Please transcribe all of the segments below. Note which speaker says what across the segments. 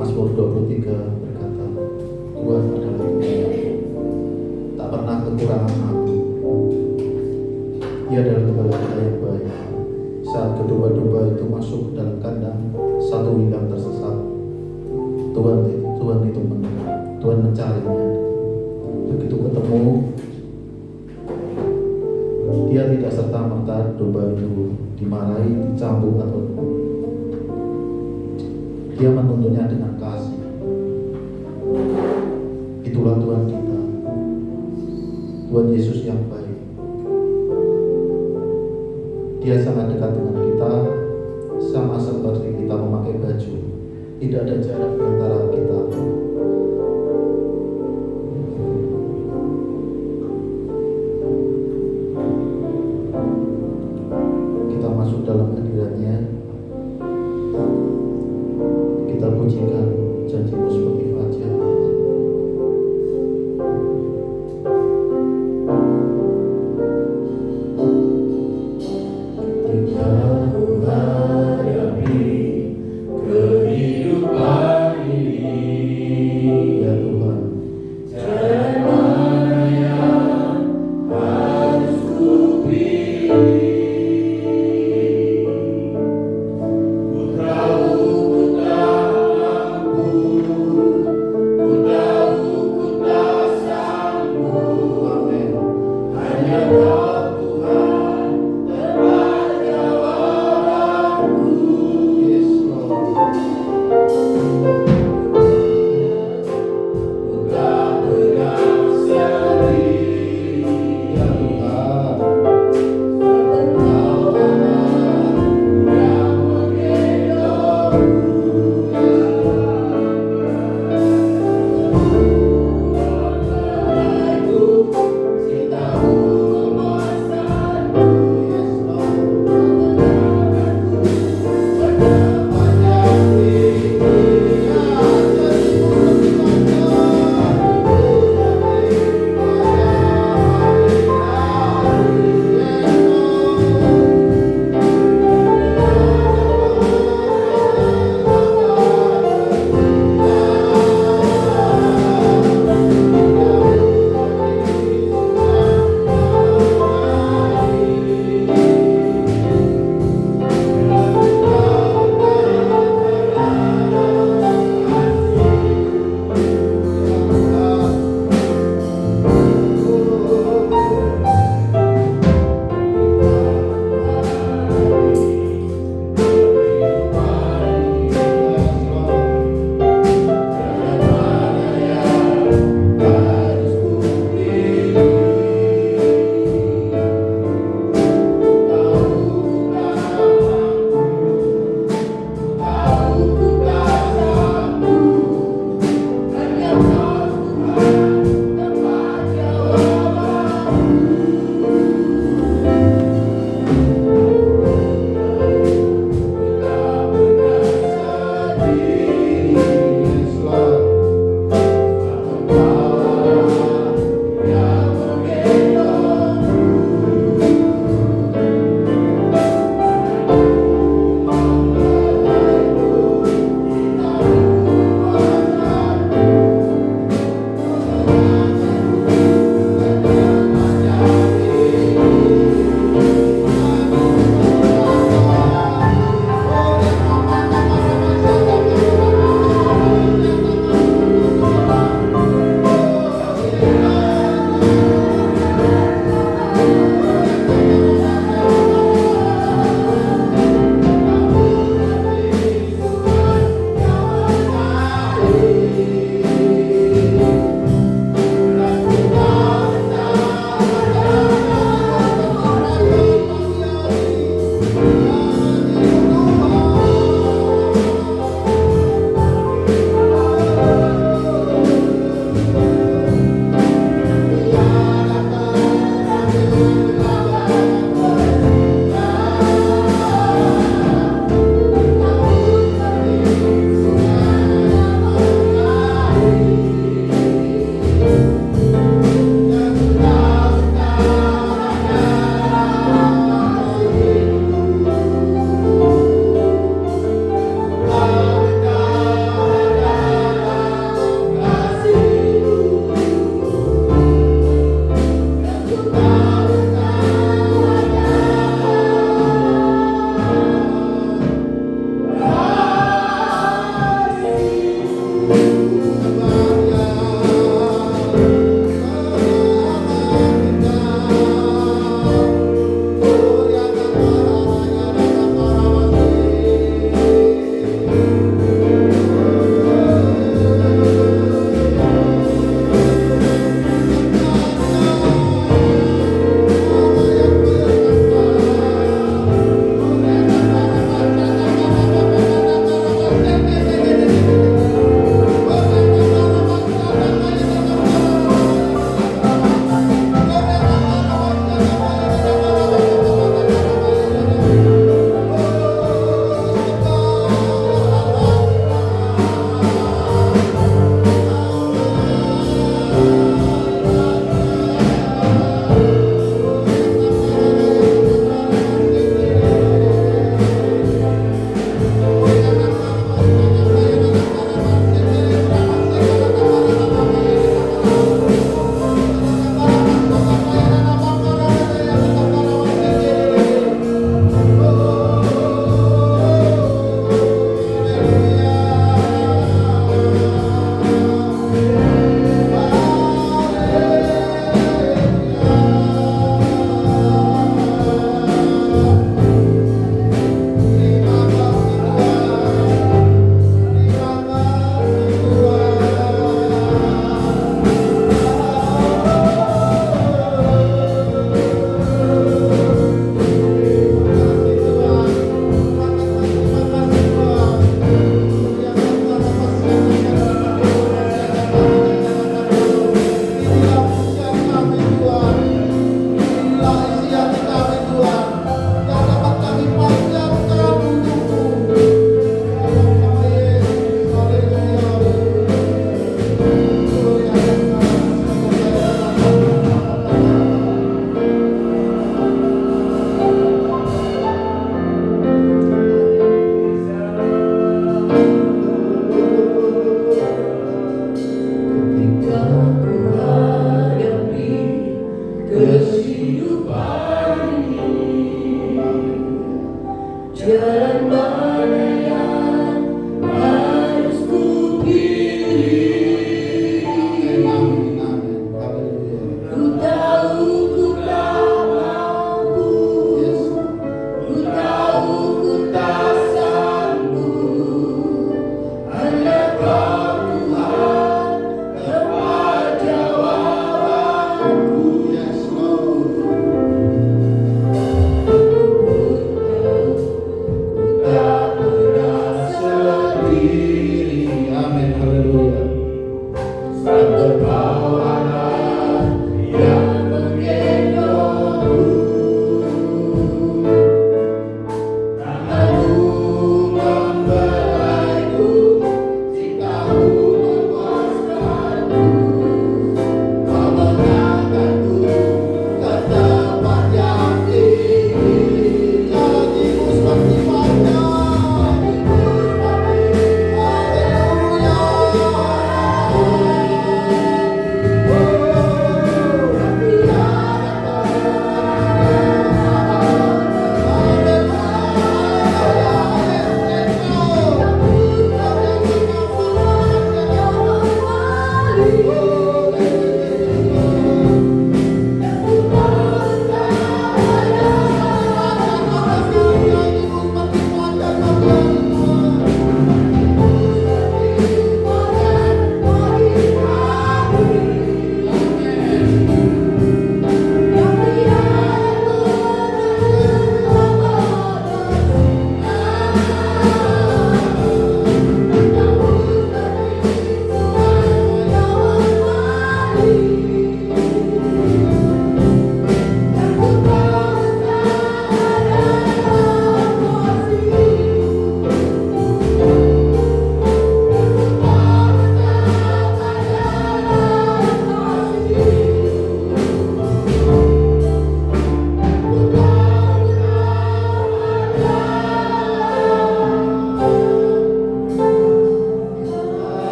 Speaker 1: Mazmur 23 berkata, masuk ke dalam kandang, satu hilang tersesat. Tuhan itu Tuhan mencarinya. Begitu ketemu, dia tidak serta-merta domba itu dimarahi, dicambuk atau dia menuntunnya dengan kasih. Itulah Tuhan kita, Tuhan Yesus yang baik. Dia sangat dekat dengan kita, sama seperti kita memakai baju. Tidak ada jarak di antara kita. Kita masuk dalam hadiratnya. Kita pujikan janji-Mu seperti fajar.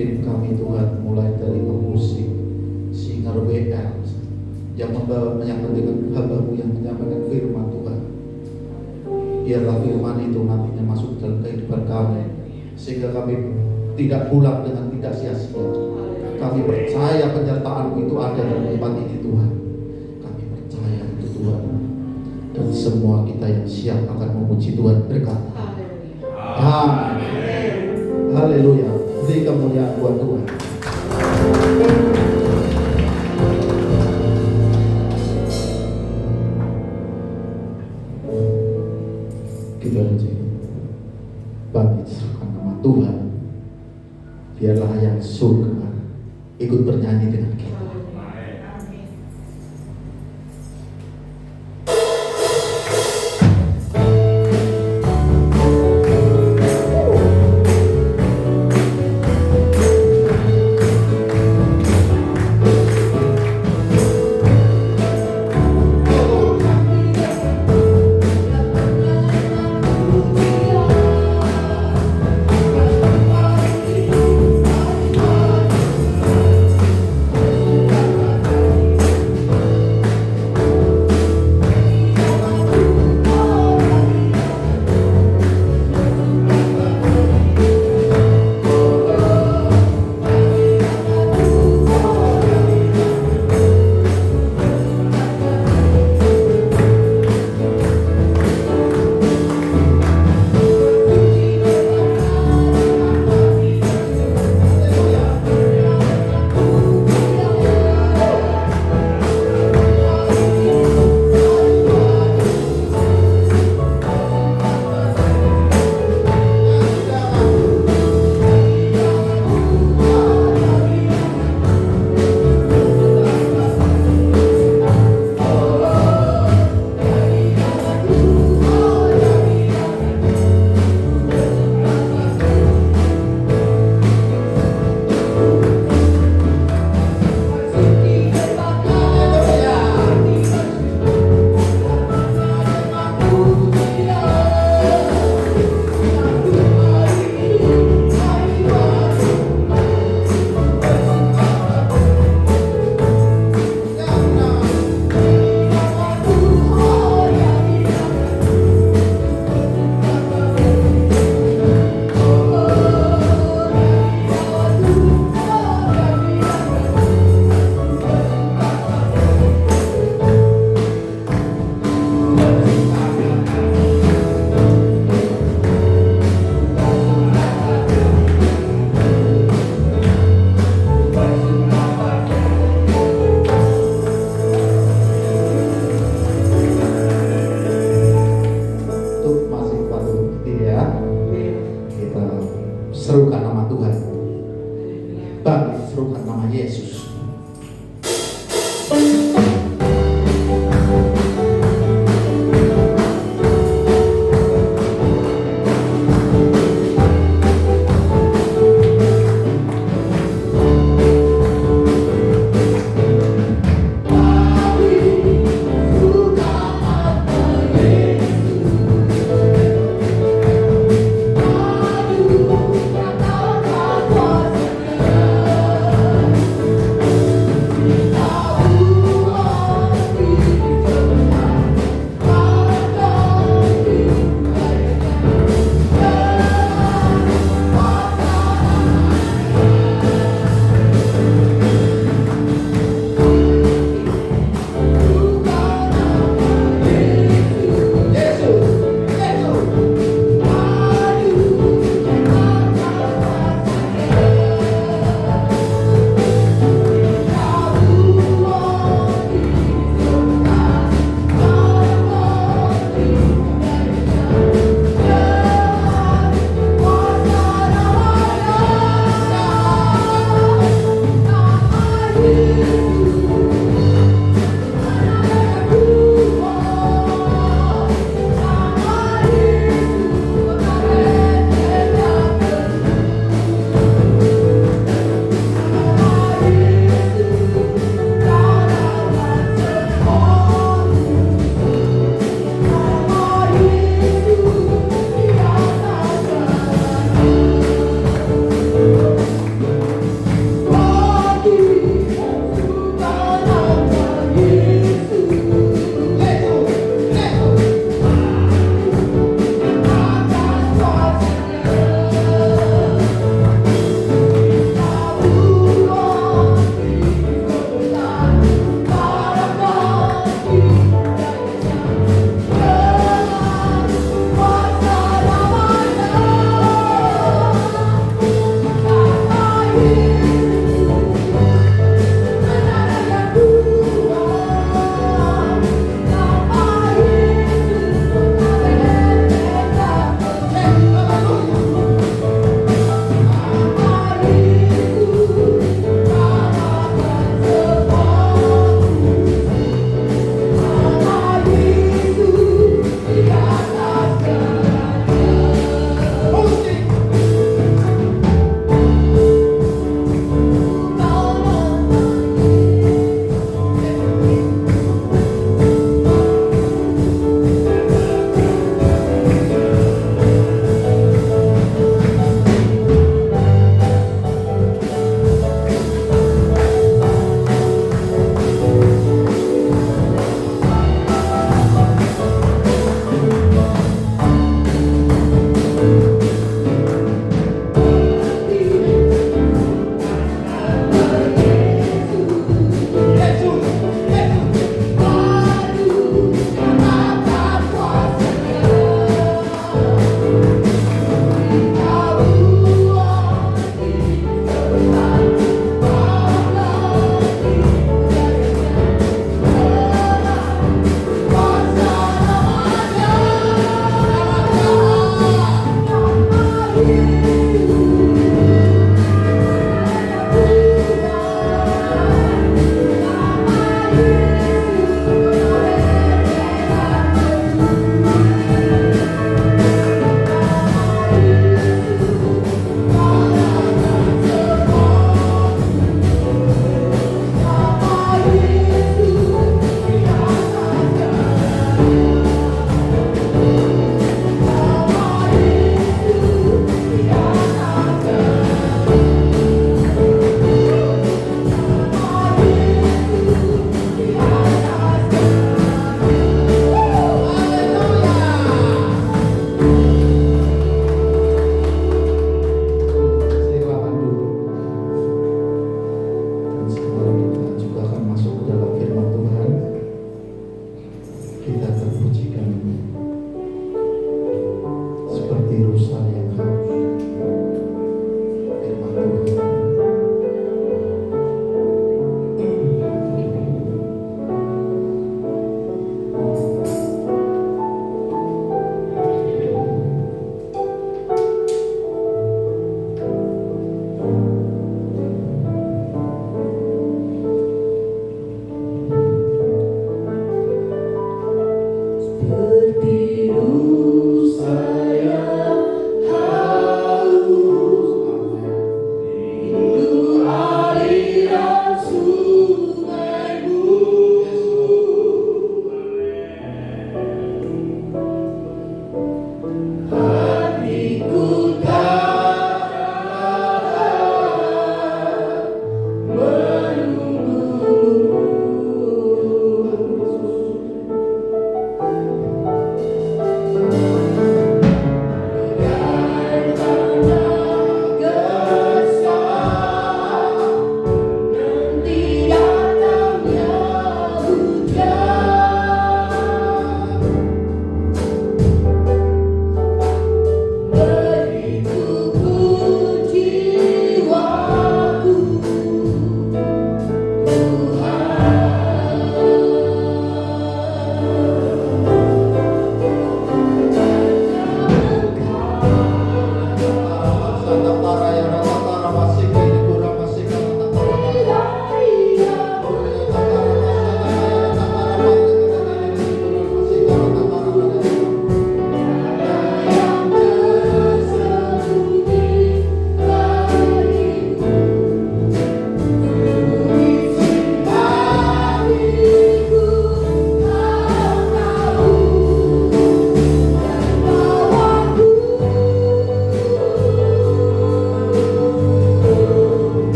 Speaker 1: pimpin kami Tuhan, mulai dari pemusik, singer WL, yang membawa menyampaikan hamba-Mu yang menyampaikan firman Tuhan. Biarlah firman itu nantinya masuk dalam kehidupan kami, sehingga kami tidak pulang dengan tidak sia-sia. Kami percaya penyertaan-Mu itu ada dalam tempat ini Tuhan. Kami percaya itu Tuhan. Dan semua kita yang siap akan memuji Tuhan berkata amin. Haleluya. Beri kemuliaan buat Tuhan. Kita aja bangkit serukan nama Tuhan. Biarlah yang surga ikut bernyanyi dengan kita. Serukan nama Tuhan. Bangkit serukan nama Yesus.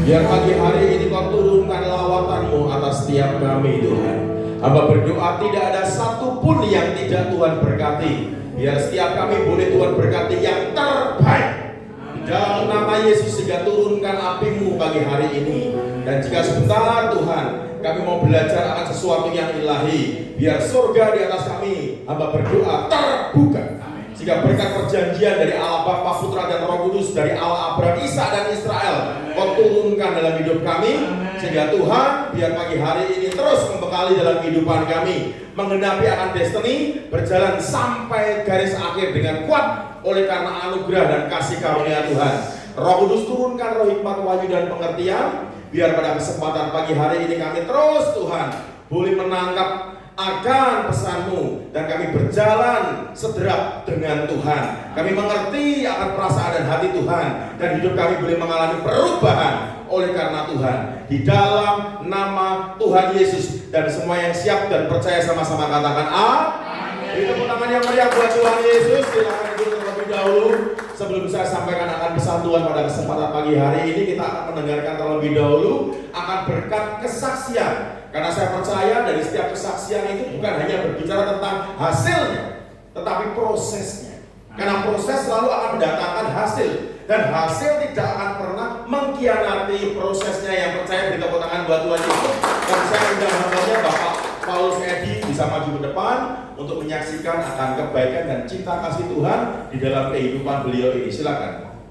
Speaker 2: Biar pagi hari ini Kau turunkan lawatan-Mu atas setiap kami Tuhan. Hamba berdoa tidak ada satupun yang tidak Tuhan berkati. Biar setiap kami boleh Tuhan berkati yang terbaik. Dalam nama Yesus, sehingga turunkan api-Mu pagi hari ini. Dan jika sebentar Tuhan kami mau belajar akan sesuatu yang ilahi, biar surga di atas kami, hamba berdoa terbuka. Sehingga berkat perjanjian dari Allah Bapa, Putra dan Roh Kudus, dari Allah Abraham, Ishak dan Israel, Kau turunkan dalam hidup kami. Sehingga Tuhan, biar pagi hari ini terus membekali dalam kehidupan kami, menggenapi akan destiny, berjalan sampai garis akhir dengan kuat oleh karena anugerah dan kasih karunia Tuhan. Roh Kudus turunkan roh hikmat, wahyu dan pengertian, biar pada kesempatan pagi hari ini kami terus Tuhan boleh menangkap akan pesan-Mu, dan kami berjalan sederap dengan Tuhan. Kami mengerti akan perasaan dan hati Tuhan, dan hidup kami boleh mengalami perubahan oleh karena Tuhan. Di dalam nama Tuhan Yesus, dan semua yang siap dan percaya sama-sama katakan amin. Tepuk tangan yang meriah buat Tuhan Yesus. Silakan duduk terlebih dahulu. Sebelum saya sampaikan akan pesan Tuhan pada kesempatan pagi hari ini, kita akan mendengarkan terlebih dahulu akan berkat kesaksian. Karena saya percaya dari setiap kesaksian itu bukan hanya berbicara tentang hasilnya, tetapi prosesnya. Karena proses selalu akan mendatangkan hasil, dan hasil tidak akan pernah mengkhianati prosesnya. Yang percaya beri tepuk tangan buat Tuhan Yesus. Dan saya undang hambanya Bapak Paulus Edi bisa maju ke depan untuk menyaksikan akan kebaikan dan cinta kasih Tuhan di dalam kehidupan beliau ini. Silakan.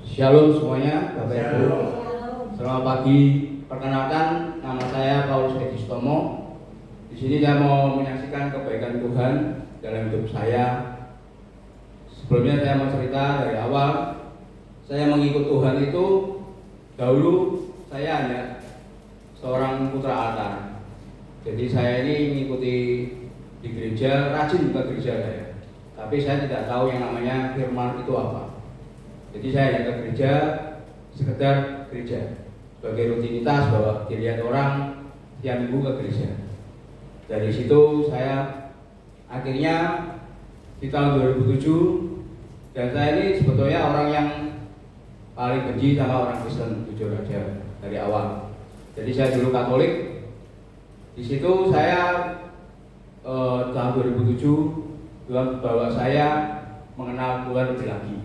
Speaker 3: Shalom semuanya, Bapak Ibu. Selamat pagi. Perkenalkan, nama saya Paulus Edi Sutomo. Di sini saya mau menyaksikan kebaikan Tuhan dalam hidup saya. Sebelumnya saya mau cerita dari awal. Saya mengikut Tuhan itu dahulu saya hanya seorang putra altar. Jadi saya ini mengikuti di gereja, rajin ke gereja saya. Tapi saya tidak tahu yang namanya firman itu apa. Jadi saya hanya ke gereja, sekedar gereja sebagai rutinitas bahwa dilihat orang tiap minggu ke gereja. Dari situ saya akhirnya di tahun 2007, dan saya ini sebetulnya orang yang paling benci sama orang Kristen, jujur aja dari awal. Jadi saya dulu Katolik. Di situ saya tahun 2007 Tuhan bawa saya mengenal Tuhan lebih lagi.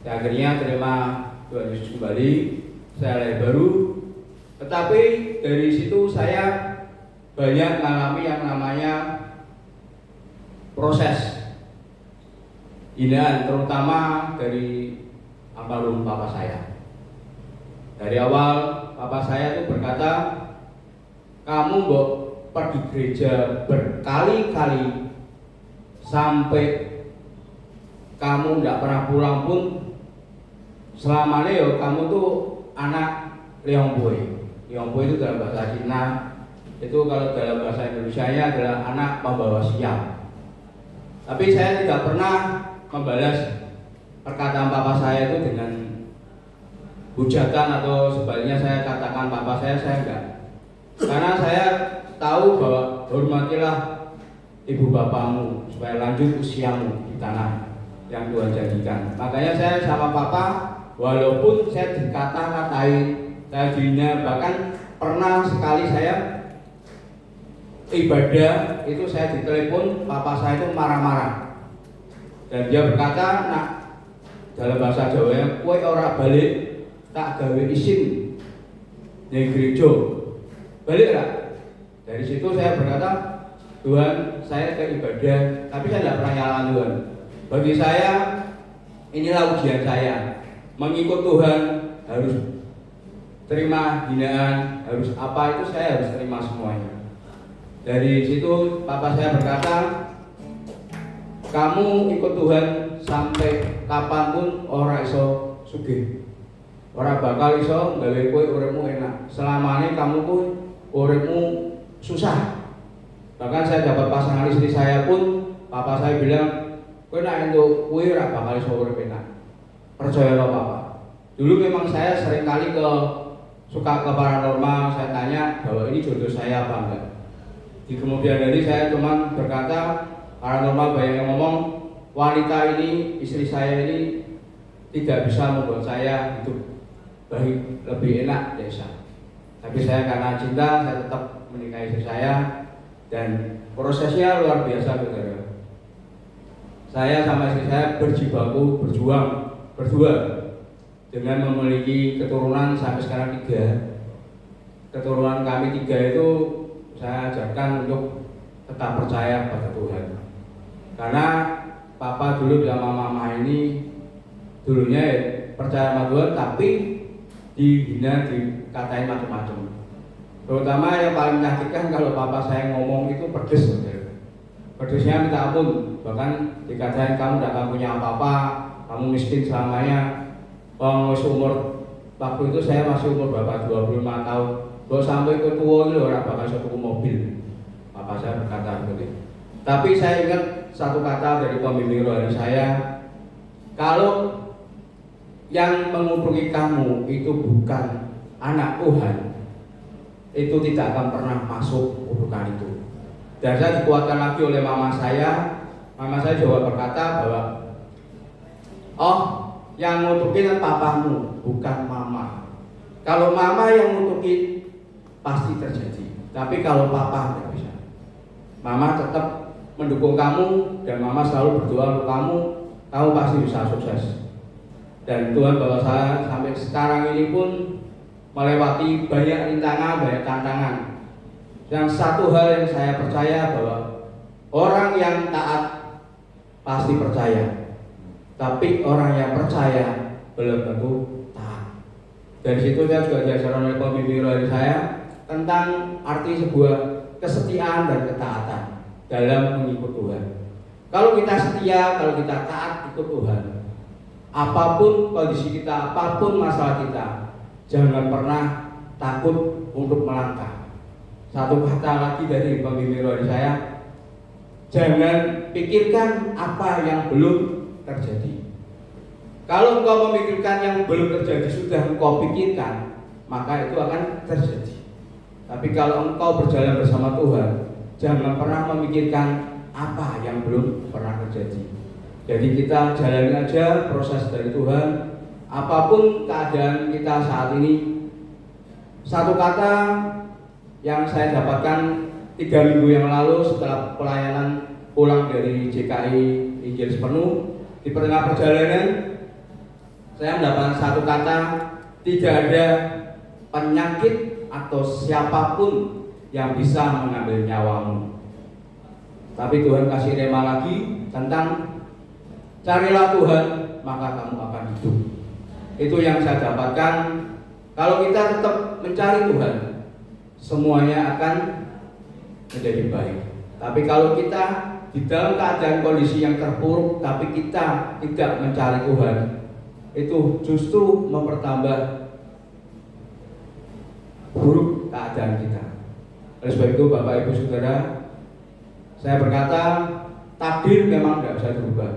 Speaker 3: Dan akhirnya terima Tuhan Yesus kembali, saya lahir baru. Tetapi dari situ saya banyak mengalami yang namanya proses hinaan, terutama dari almarhum papa saya. Dari awal papa saya itu berkata, kamu mbok pergi gereja berkali-kali sampai kamu tidak pernah pulang pun, selamanya ya kamu tuh anak Liongboy. Liongboy itu dalam bahasa Cina, itu kalau dalam bahasa Indonesia-nya adalah anak pembawa sial. Tapi saya tidak pernah membalas perkataan papa saya itu dengan hujatan atau sebaliknya saya katakan papa saya enggak. Karena saya tahu bahwa hormatilah ibu bapamu supaya lanjut usiamu di tanah yang Tuhan jadikan. Makanya saya sama papa, walaupun saya dikata-katain, saya dihina, bahkan pernah sekali saya ibadah itu saya ditelepon, papa saya itu marah-marah. Dan dia berkata, nak, dalam bahasa Jawa, kowe ora balik tak gawe isin ning gereja. Balik tak? Dari situ saya berkata, Tuhan, saya ke ibadah, tapi saya tidak pernah nyalakan Tuhan. Bagi saya, inilah ujian saya. Mengikut Tuhan harus terima hinaan, harus apa itu saya harus terima semuanya. Dari situ papa saya berkata, kamu ikut Tuhan sampai kapanpun ora iso sugih. Ora bakal iso gawe kowe uripmu enak. Selamanya kamu pun uripmu susah. Bahkan saya dapat pasangan istri saya pun, papa saya bilang, kowe nek entuk kowe ora bakal iso urip enak. Percayalah papa. Dulu memang saya sering kali suka ke paranormal, saya tanya bahwa ini jodoh saya apa enggak. Di kemudian hari saya cuma berkata, paranormal banyak yang ngomong, wanita ini, istri saya ini tidak bisa membuat saya hidup baik, lebih enak desa. Tapi saya karena cinta, saya tetap menikahi istri saya, dan prosesnya luar biasa, saudara. Saya sama istri saya berjibaku berjuang berdua dengan memiliki keturunan sampai sekarang 3. Keturunan kami 3 itu saya ajarkan untuk tetap percaya pada Tuhan. Karena papa dulu sama mama ini dulunya ya percaya sama Tuhan, tapi dihina, dikatain macam-macam. Terutama yang paling menyakitkan kalau papa saya ngomong itu pedes, pedesnya minta ampun. Bahkan dikatain kamu tidak akan punya apa-apa, kamu miskin selamanya. Umur waktu itu saya masih umur berapa, 25 tahun. Kalau sampai ke tua ini orang bakal satu mobil. Papa saya berkata seperti itu. Tapi saya ingat satu kata dari pembimbing rohani saya, kalau yang menghubungi kamu itu bukan anak Tuhan, itu tidak akan pernah masuk kutukan itu. Dan saya dikuatkan lagi oleh mama saya. Mama saya juga berkata bahwa, oh, yang ngutukin papamu, bukan mama. Kalau mama yang ngutukin, pasti terjadi. Tapi kalau papa tidak bisa. Mama tetap mendukung kamu, dan mama selalu berdoa untuk kamu pasti bisa sukses. Dan Tuhan bawa saya sampai sekarang ini pun melewati banyak rintangan, banyak tantangan. Yang satu hal yang saya percaya bahwa orang yang taat pasti percaya, tapi orang yang percaya belum tentu taat. Dari situ saya juga diajarkan oleh pembimbing rohani saya tentang arti sebuah kesetiaan dan ketaatan dalam mengikut Tuhan. Kalau kita setia, kalau kita taat ikut Tuhan, apapun kondisi kita, apapun masalah kita, jangan pernah takut untuk melangkah. Satu kata lagi dari pembimbing rohani saya, jangan pikirkan apa yang belum terjadi. Kalau engkau memikirkan yang belum terjadi sudah engkau pikirkan, maka itu akan terjadi. Tapi kalau engkau berjalan bersama Tuhan, jangan pernah memikirkan apa yang belum pernah terjadi. Jadi kita jalani aja proses dari Tuhan. Apapun keadaan kita saat ini, satu kata yang saya dapatkan 3 minggu yang lalu setelah pelayanan pulang dari JKI Injil Sepenuh, di tengah perjalanan saya mendapatkan satu kata, tidak ada penyakit atau siapapun yang bisa mengambil nyawamu. Tapi Tuhan kasih tema lagi tentang carilah Tuhan maka kamu akan hidup. Itu yang saya dapatkan. Kalau kita tetap mencari Tuhan, semuanya akan menjadi baik. Tapi kalau kita di dalam keadaan kondisi yang terpuruk, tapi kita tidak mencari Tuhan, itu justru mempertambah buruk keadaan kita. Oleh sebab itu Bapak Ibu Saudara, saya berkata takdir memang tidak bisa dirubah,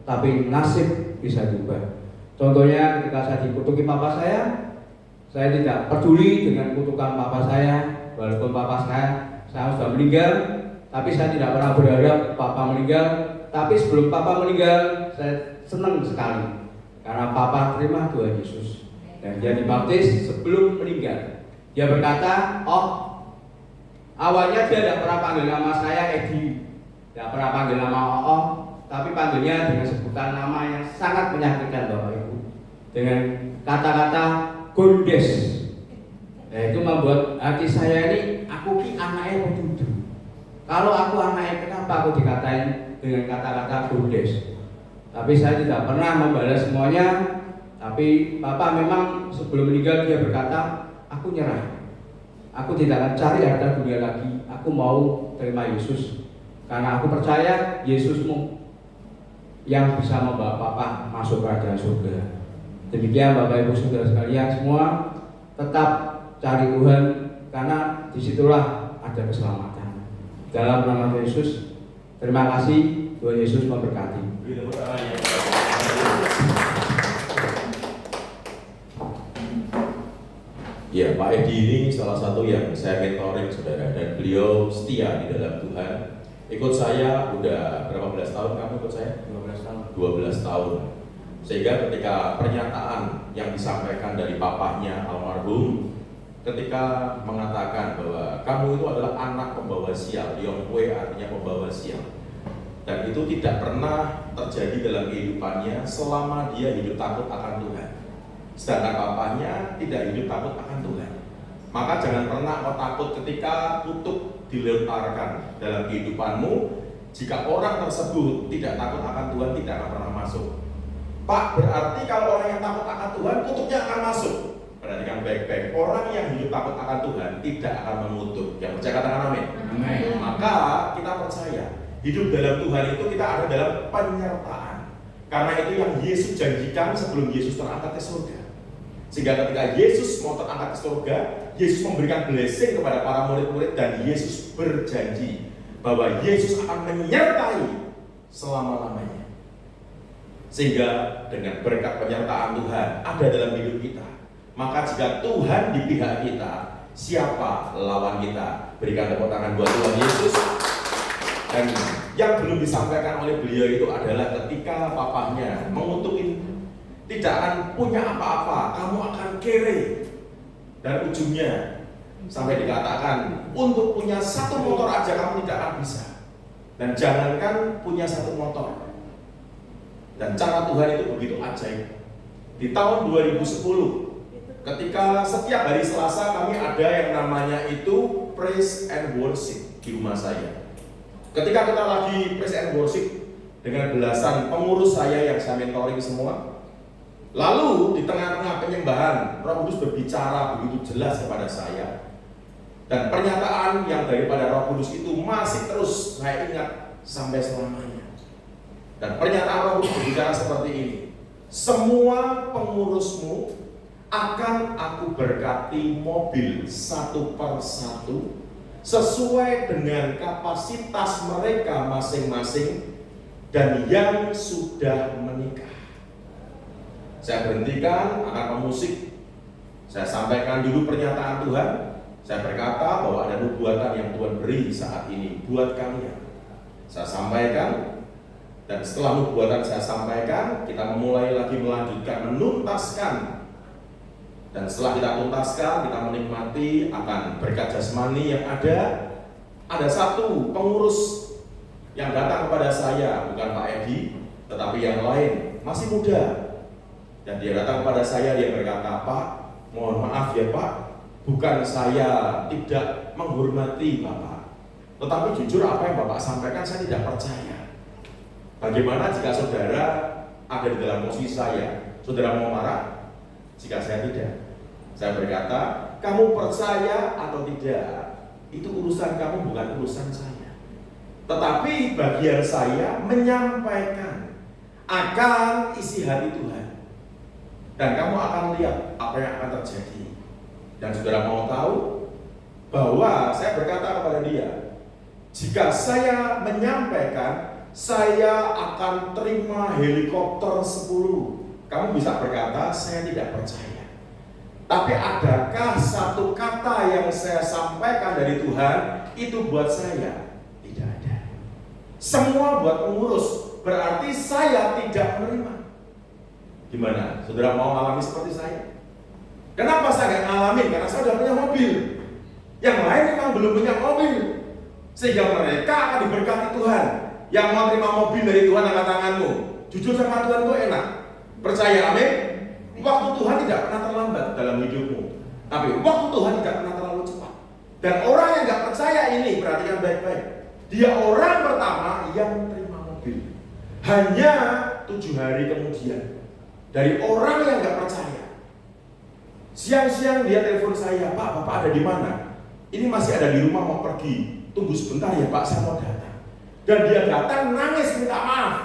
Speaker 3: tapi nasib bisa dirubah. Contohnya ketika saya dikutuki papa saya tidak peduli dengan kutukan papa saya, walaupun papa saya sudah meninggal, tapi saya tidak pernah berharap papa meninggal. Tapi sebelum papa meninggal, saya senang sekali karena papa terima Tuhan Yesus dan dia dibaptis sebelum meninggal. Dia berkata, oh, awalnya dia tidak pernah panggil nama saya Edi, tidak pernah panggil nama Oh, tapi panggilnya dengan sebutan nama yang sangat menyakitkan Bapak Ibu, dengan kata-kata Gondes. Nah, itu membuat hati saya ini, aku ki anaknya petuduh. Kalau aku anaknya, kenapa aku dikatain dengan kata-kata Gondes? Tapi saya tidak pernah membalas semuanya. Tapi Bapak memang sebelum meninggal dia berkata, aku nyerah. Aku tidak akan cari harta dunia lagi. Aku mau terima Yesus karena aku percaya Yesusmu yang bisa membawa Papa masuk kerajaan surga. Demikian Bapak Ibu Saudara sekalian semua, tetap cari Tuhan karena disitulah ada keselamatan. Dalam nama Tuhan Yesus, terima kasih. Tuhan Yesus memberkati.
Speaker 2: Ya, Pak Edi ini salah satu yang saya mentoring saudara, dan beliau setia di dalam Tuhan. Ikut saya udah berapa belas tahun kamu ikut saya?
Speaker 3: 12 tahun.
Speaker 2: 12 tahun. Sehingga ketika pernyataan yang disampaikan dari papahnya almarhum, ketika mengatakan bahwa kamu itu adalah anak pembawa sial, Yongkwe artinya pembawa sial, dan itu tidak pernah terjadi dalam kehidupannya selama dia hidup takut akan Tuhan. Sedangkan papahnya tidak hidup takut akan Tuhan. Maka jangan pernah kau takut ketika kutuk dilontarkan dalam kehidupanmu. Jika orang tersebut tidak takut akan Tuhan, tidak akan pernah masuk. Pak, berarti kalau orang yang takut akan Tuhan, kutuknya akan masuk. Perhatikan baik-baik, orang yang hidup takut akan Tuhan tidak akan mengutuk. Yang percaya katakan amin.
Speaker 3: Amin.
Speaker 2: Maka kita percaya hidup dalam Tuhan itu kita ada dalam penyertaan. Karena itu yang Yesus janjikan sebelum Yesus terangkat ke surga. Sehingga ketika Yesus mau terangkat ke surga, Yesus memberikan blessing kepada para murid-murid dan Yesus berjanji bahwa Yesus akan menyertai selama-lamanya. Sehingga dengan berkat penyertaan Tuhan ada dalam hidup kita, maka jika Tuhan di pihak kita, siapa lawan kita? Berikan tepuk tangan buat Tuhan Yesus. Dan yang belum disampaikan oleh beliau itu adalah ketika papahnya mengutukin, tidak akan punya apa-apa, kamu akan kere. Dan ujungnya sampai dikatakan untuk punya satu motor aja kamu tidak akan bisa. Dan jangankan punya satu motor. Dan cara Tuhan itu begitu ajaib. Di tahun 2010, ketika setiap hari Selasa kami ada yang namanya itu Praise and Worship di rumah saya. Ketika kita lagi Praise and Worship dengan belasan pengurus saya yang saya mentoring semua, lalu di tengah-tengah penyembahan Roh Kudus berbicara begitu jelas kepada saya. Dan pernyataan yang daripada Roh Kudus itu masih terus saya ingat sampai selamanya. Dan pernyataan Roh Kudus berbicara seperti ini: semua pengurusmu akan aku berkati mobil satu per satu sesuai dengan kapasitas mereka masing-masing dan yang sudah menikah. Saya berhentikan akan pemusik. Saya sampaikan dulu pernyataan Tuhan. Saya berkata bahwa ada nubuatan yang Tuhan beri saat ini buat kalian. Saya sampaikan. Dan setelah nubuatan saya sampaikan, kita memulai lagi melanjutkan, menuntaskan. Dan setelah kita tuntaskan, kita menikmati akan berkat jasmani yang ada. Ada satu pengurus yang datang kepada saya, bukan Pak Edi, tetapi yang lain, masih muda. Dan dia datang kepada saya, dia berkata, Pak, mohon maaf ya Pak, bukan saya tidak menghormati Bapak, tetapi jujur apa yang Bapak sampaikan saya tidak percaya. Bagaimana jika saudara ada di dalam posisi saya? Saudara mau marah? Jika saya tidak, saya berkata, kamu percaya atau tidak, itu urusan kamu, bukan urusan saya. Tetapi bagian saya menyampaikan akan isi hati Tuhan. Dan kamu akan lihat apa yang akan terjadi. Dan saudara mau tahu bahwa saya berkata kepada dia, jika saya menyampaikan saya akan terima helikopter 10. Kamu bisa berkata, saya tidak percaya. Tapi adakah satu kata yang saya sampaikan dari Tuhan itu buat saya? Tidak ada. Semua buat pengurus, berarti saya tidak menerima. Gimana? Saudara mau alami seperti saya? Kenapa saya nggak ngalamin? Karena saya sudah punya mobil. Yang lain memang belum punya mobil. Sehingga mereka akan diberkati Tuhan. Yang mau terima mobil dari Tuhan, angkat tanganmu. Jujur sama Tuhan itu enak. Percaya, amin. Waktu Tuhan tidak pernah terlambat dalam hidupmu, tapi waktu Tuhan tidak pernah terlalu cepat. Dan orang yang nggak percaya ini, perhatikan baik-baik, dia orang pertama yang terima mobil hanya 7 hari kemudian dari orang yang nggak percaya. Siang-siang dia telepon saya, Pak, Bapak ada di mana? Ini masih ada di rumah, mau pergi. Tunggu sebentar ya Pak, saya mau datang. Dan dia datang nangis minta maaf.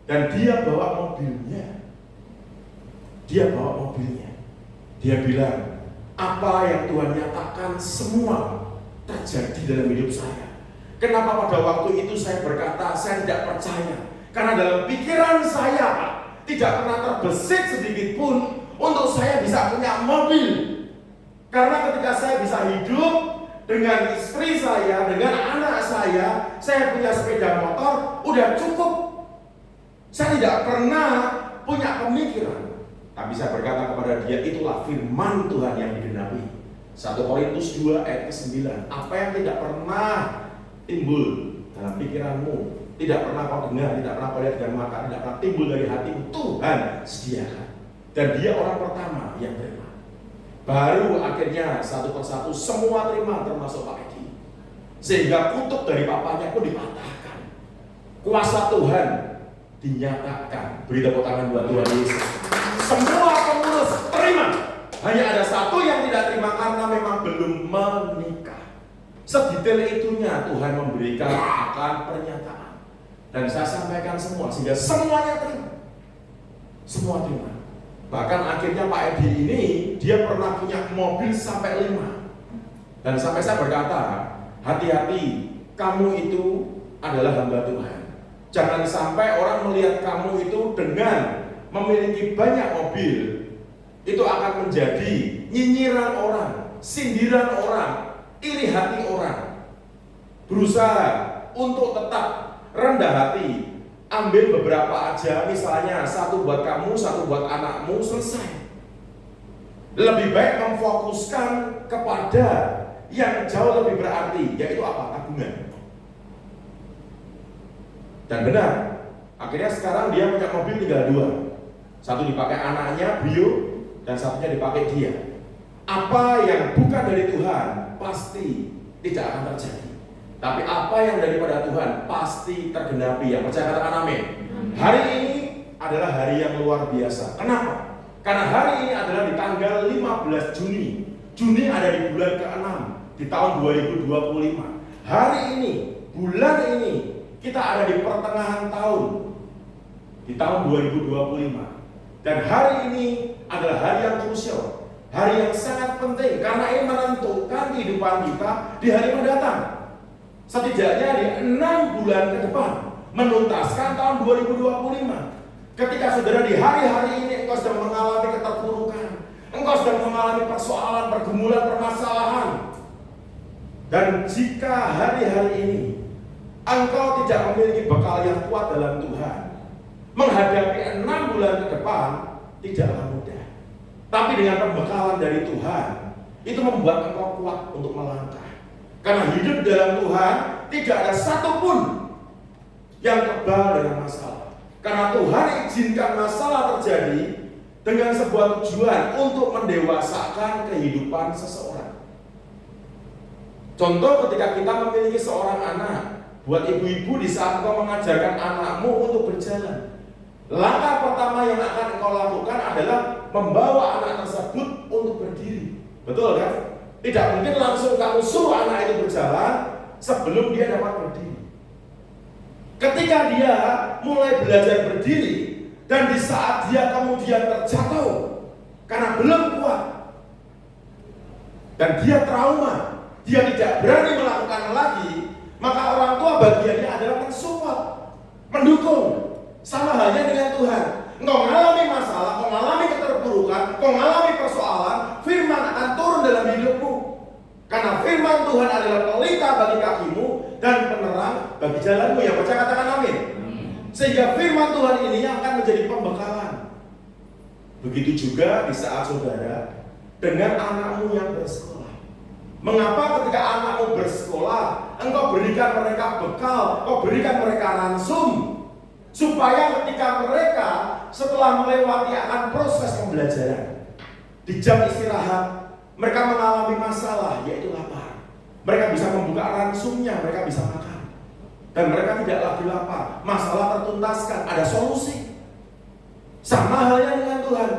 Speaker 2: Dan dia bawa mobilnya. Dia bilang, apa yang Tuhan nyatakan semua terjadi dalam hidup saya. Kenapa pada waktu itu saya berkata saya tidak percaya? Karena dalam pikiran saya, Pak, tidak pernah terbesit sedikit pun untuk saya bisa punya mobil. Karena ketika saya bisa hidup dengan istri saya, dengan anak saya punya sepeda motor, udah cukup. Saya tidak pernah punya pemikiran. Tapi saya berkata kepada dia, itulah firman Tuhan yang digenapi. 1 Korintus 2 ayat ke-9. Apa yang tidak pernah timbul dalam pikiranmu, tidak pernah kau dengar, tidak pernah kau lihat dengan mata, tidak pernah timbul dari hatimu, Tuhan sediakan. Dan dia orang pertama yang terima. Baru akhirnya satu persatu semua terima, termasuk Pak Edi. Sehingga kutuk dari papanya pun dipatahkan. Kuasa Tuhan dinyatakan. Beri tepuk tangan buat Tuhan Yesus. Semua pengurus terima. Hanya ada satu yang tidak terima karena memang belum menikah. Sedetail itunya Tuhan memberikan akan pernyataan. Dan saya sampaikan semua sehingga semuanya terima. Semua terima. Bahkan akhirnya Pak Edi ini dia pernah punya mobil sampai 5. Dan sampai saya berkata, hati-hati, kamu itu adalah hamba Tuhan. Jangan sampai orang melihat kamu itu dengan memiliki banyak mobil, itu akan menjadi nyinyiran orang, sindiran orang, iri hati orang. Berusaha untuk tetap rendah hati. Ambil beberapa aja, misalnya satu buat kamu, satu buat anakmu, selesai. Lebih baik memfokuskan kepada yang jauh lebih berarti, yaitu apa? Tabungan. Dan benar, akhirnya sekarang dia punya mobil tinggal 2. Satu dipakai anaknya, Bio, dan satunya dipakai dia. Apa yang bukan dari Tuhan pasti tidak akan terjadi. Tapi apa yang daripada Tuhan pasti tergenapi. Yang percaya katakan amin. Hari ini adalah hari yang luar biasa. Kenapa? Karena hari ini adalah di tanggal 15 Juni. Juni ada di bulan ke-6 di tahun 2025. Hari ini, bulan ini kita ada di pertengahan tahun di tahun 2025. Dan hari ini adalah hari yang krusial, hari yang sangat penting karena ini menentukan kehidupan kita di hari mendatang. Setidaknya di 6 bulan ke depan menuntaskan tahun 2025. Ketika saudara di hari-hari ini engkau sedang mengalami keterpurukan, engkau sedang mengalami persoalan, pergumulan, permasalahan, dan jika hari-hari ini engkau tidak memiliki bekal yang kuat dalam Tuhan, menghadapi 6 bulan ke depan tidak akan mudah. Tapi dengan pembekalan dari Tuhan, itu membuat engkau kuat untuk melangkah. Karena hidup dalam Tuhan tidak ada satupun yang kebal dengan masalah. Karena Tuhan izinkan masalah terjadi dengan sebuah tujuan untuk mendewasakan kehidupan seseorang. Contoh ketika kita memiliki seorang anak, buat ibu-ibu di saat engkau mengajarkan anakmu untuk berjalan, langkah pertama yang akan engkau lakukan adalah membawa anak tersebut untuk berdiri. Betul kan? Tidak mungkin langsung kamu suruh anak itu berjalan sebelum dia dapat berdiri. Ketika dia mulai belajar berdiri dan di saat dia kemudian terjatuh karena belum kuat dan dia trauma, dia tidak berani melakukan lagi, maka orang tua bagiannya adalah mensupport, mendukung. Sama halnya dengan Tuhan. Engkau mengalami masalah, engkau mengalami keterpurukan, engkau mengalami persoalan, firman akan turun dalam hidupmu. Karena firman Tuhan adalah pelita bagi kakimu dan penerang bagi jalanmu. Yang percaya katakan amin. Sehingga firman Tuhan ini akan menjadi pembekalan. Begitu juga di saat saudara dengan anakmu yang bersekolah. Mengapa ketika anakmu bersekolah, engkau berikan mereka bekal, engkau berikan mereka ransum, supaya ketika mereka setelah melewati akan proses pembelajaran, di jam istirahat mereka mengalami masalah, yaitu lapar. Mereka bisa membuka ransumnya, mereka bisa makan, dan mereka tidak lagi lapar. Masalah tertuntaskan, ada solusi. Sama halnya dengan Tuhan.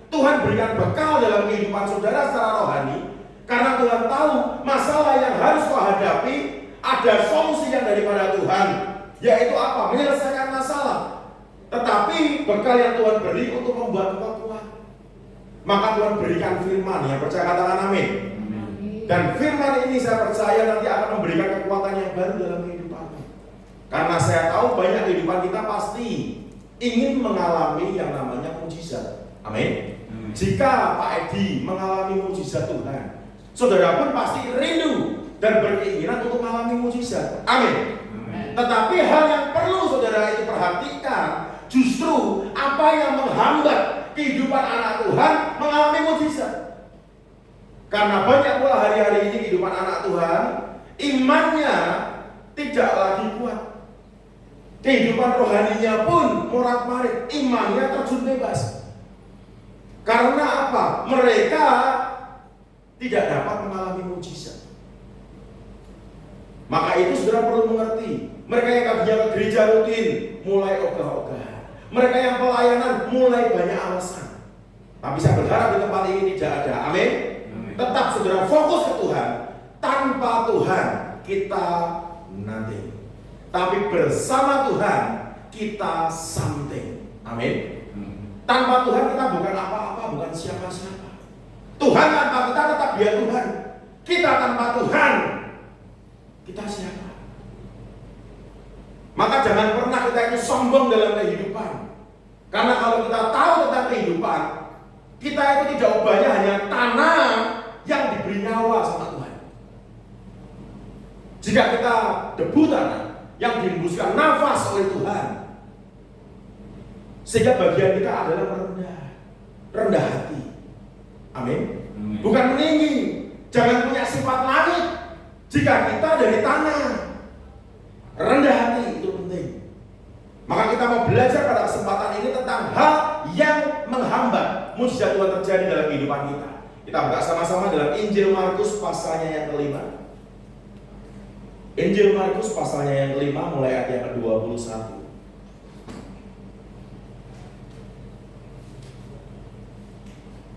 Speaker 2: Tuhan berikan bekal dalam kehidupan saudara secara rohani, karena Tuhan tahu masalah yang harus kau hadapi ada solusi yang daripada Tuhan, yaitu apa? Menyelesaikan masalah. Tetapi bekal yang Tuhan beri untuk membuat engkau kuat. Maka Tuhan berikan firman, yang percaya katakan amin. Dan firman ini saya percaya nanti akan memberikan kekuatan yang baru dalam kehidupanmu. Karena saya tahu banyak kehidupan kita pasti ingin mengalami yang namanya mujizat. Amin. Jika Pak Edi mengalami mujizat Tuhan, saudara pun pasti rindu dan berkeinginan untuk mengalami mujizat. Amin. Tetapi hal yang perlu saudara itu perhatikan, Justru apa yang menghambat kehidupan anak Tuhan mengalami mujizat. Karena banyak pula hari-hari ini kehidupan anak Tuhan, imannya tidak lagi kuat. Kehidupan rohaninya pun morat-marit, imannya terjun bebas. Karena apa? Mereka tidak dapat mengalami mujizat. Maka itu saudara perlu mengerti. Mereka yang tadinya ke gereja rutin mulai ogah-ogah. Mereka yang pelayanan mulai banyak alasan. Tapi saya berharap di tempat ini tidak ada. Amin. Tetap saudara fokus ke Tuhan. Tanpa Tuhan kita nothing. Tapi bersama Tuhan kita something. Amin. Tanpa Tuhan kita bukan apa-apa, bukan siapa-siapa. Tuhan tanpa kita tetap Dia Tuhan. Kita tanpa Tuhan, kita siapa? Maka jangan pernah kita itu sombong dalam kehidupan. Karena kalau kita tahu tentang kehidupan, kita itu tidak ubahnya hanya tanah yang diberi nyawa sama Tuhan. Jika kita debu tanah yang dihembuskan nafas oleh Tuhan, sehingga bagian kita adalah rendah hati. Amin. Bukan meninggi. Jangan punya sifat langit jika kita dari tanah. Rendah hati itu penting. Maka kita mau belajar pada kesempatan ini tentang hal yang menghambat mujizat Tuhan terjadi dalam kehidupan kita. Kita buka sama-sama dalam Injil Markus pasalnya yang kelima. Injil Markus pasalnya yang kelima mulai ayat yang ke-21.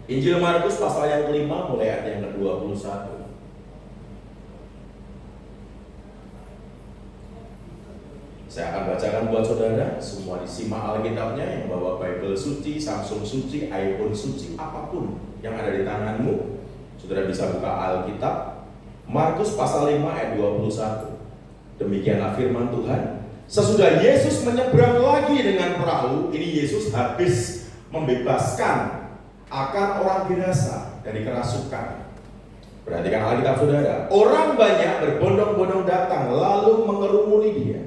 Speaker 2: Injil Markus pasal yang kelima mulai ayat yang ke-21. Saya akan bacakan buat saudara. Semua disimak Alkitabnya, yang bawa Bible suci, Samsung suci, iPhone suci, apapun yang ada di tanganmu, saudara bisa buka Alkitab. Markus pasal 5 ayat 21. Demikianlah firman Tuhan. Sesudah Yesus menyeberang lagi dengan perahu, ini Yesus habis membebaskan akan orang binasa dari kerasukan. Perhatikan Alkitab saudara. Orang banyak berbondong-bondong datang lalu mengerumuni Dia.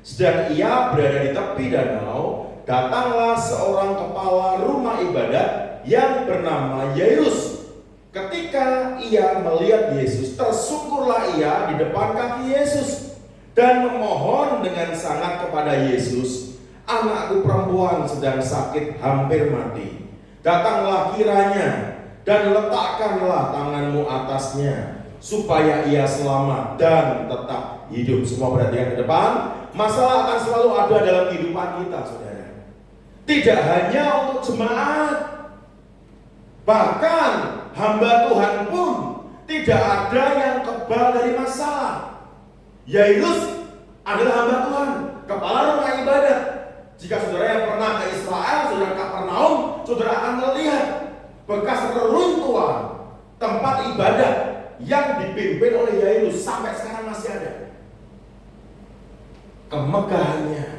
Speaker 2: Sedang Ia berada di tepi danau, datanglah seorang kepala rumah ibadat yang bernama Yairus. Ketika ia melihat Yesus, tersungkurlah ia di depan kaki Yesus dan memohon dengan sangat kepada Yesus, "Anakku perempuan sedang sakit hampir mati. Datanglah kiranya dan letakkanlah tanganmu atasnya supaya ia selamat dan tetap hidup." Semua perhatian ke depan. Masalah akan selalu ada dalam kehidupan kita, saudara. Tidak hanya untuk jemaat, bahkan hamba Tuhan pun tidak ada yang kebal dari masalah. Yairus adalah hamba Tuhan, kepala rumah ibadat. Jika saudara yang pernah ke Israel, saudara ke Kapernaum, saudara akan melihat bekas reruntuhan tempat ibadat yang dipimpin oleh Yairus sampai sekarang masih ada. Kemegahannya.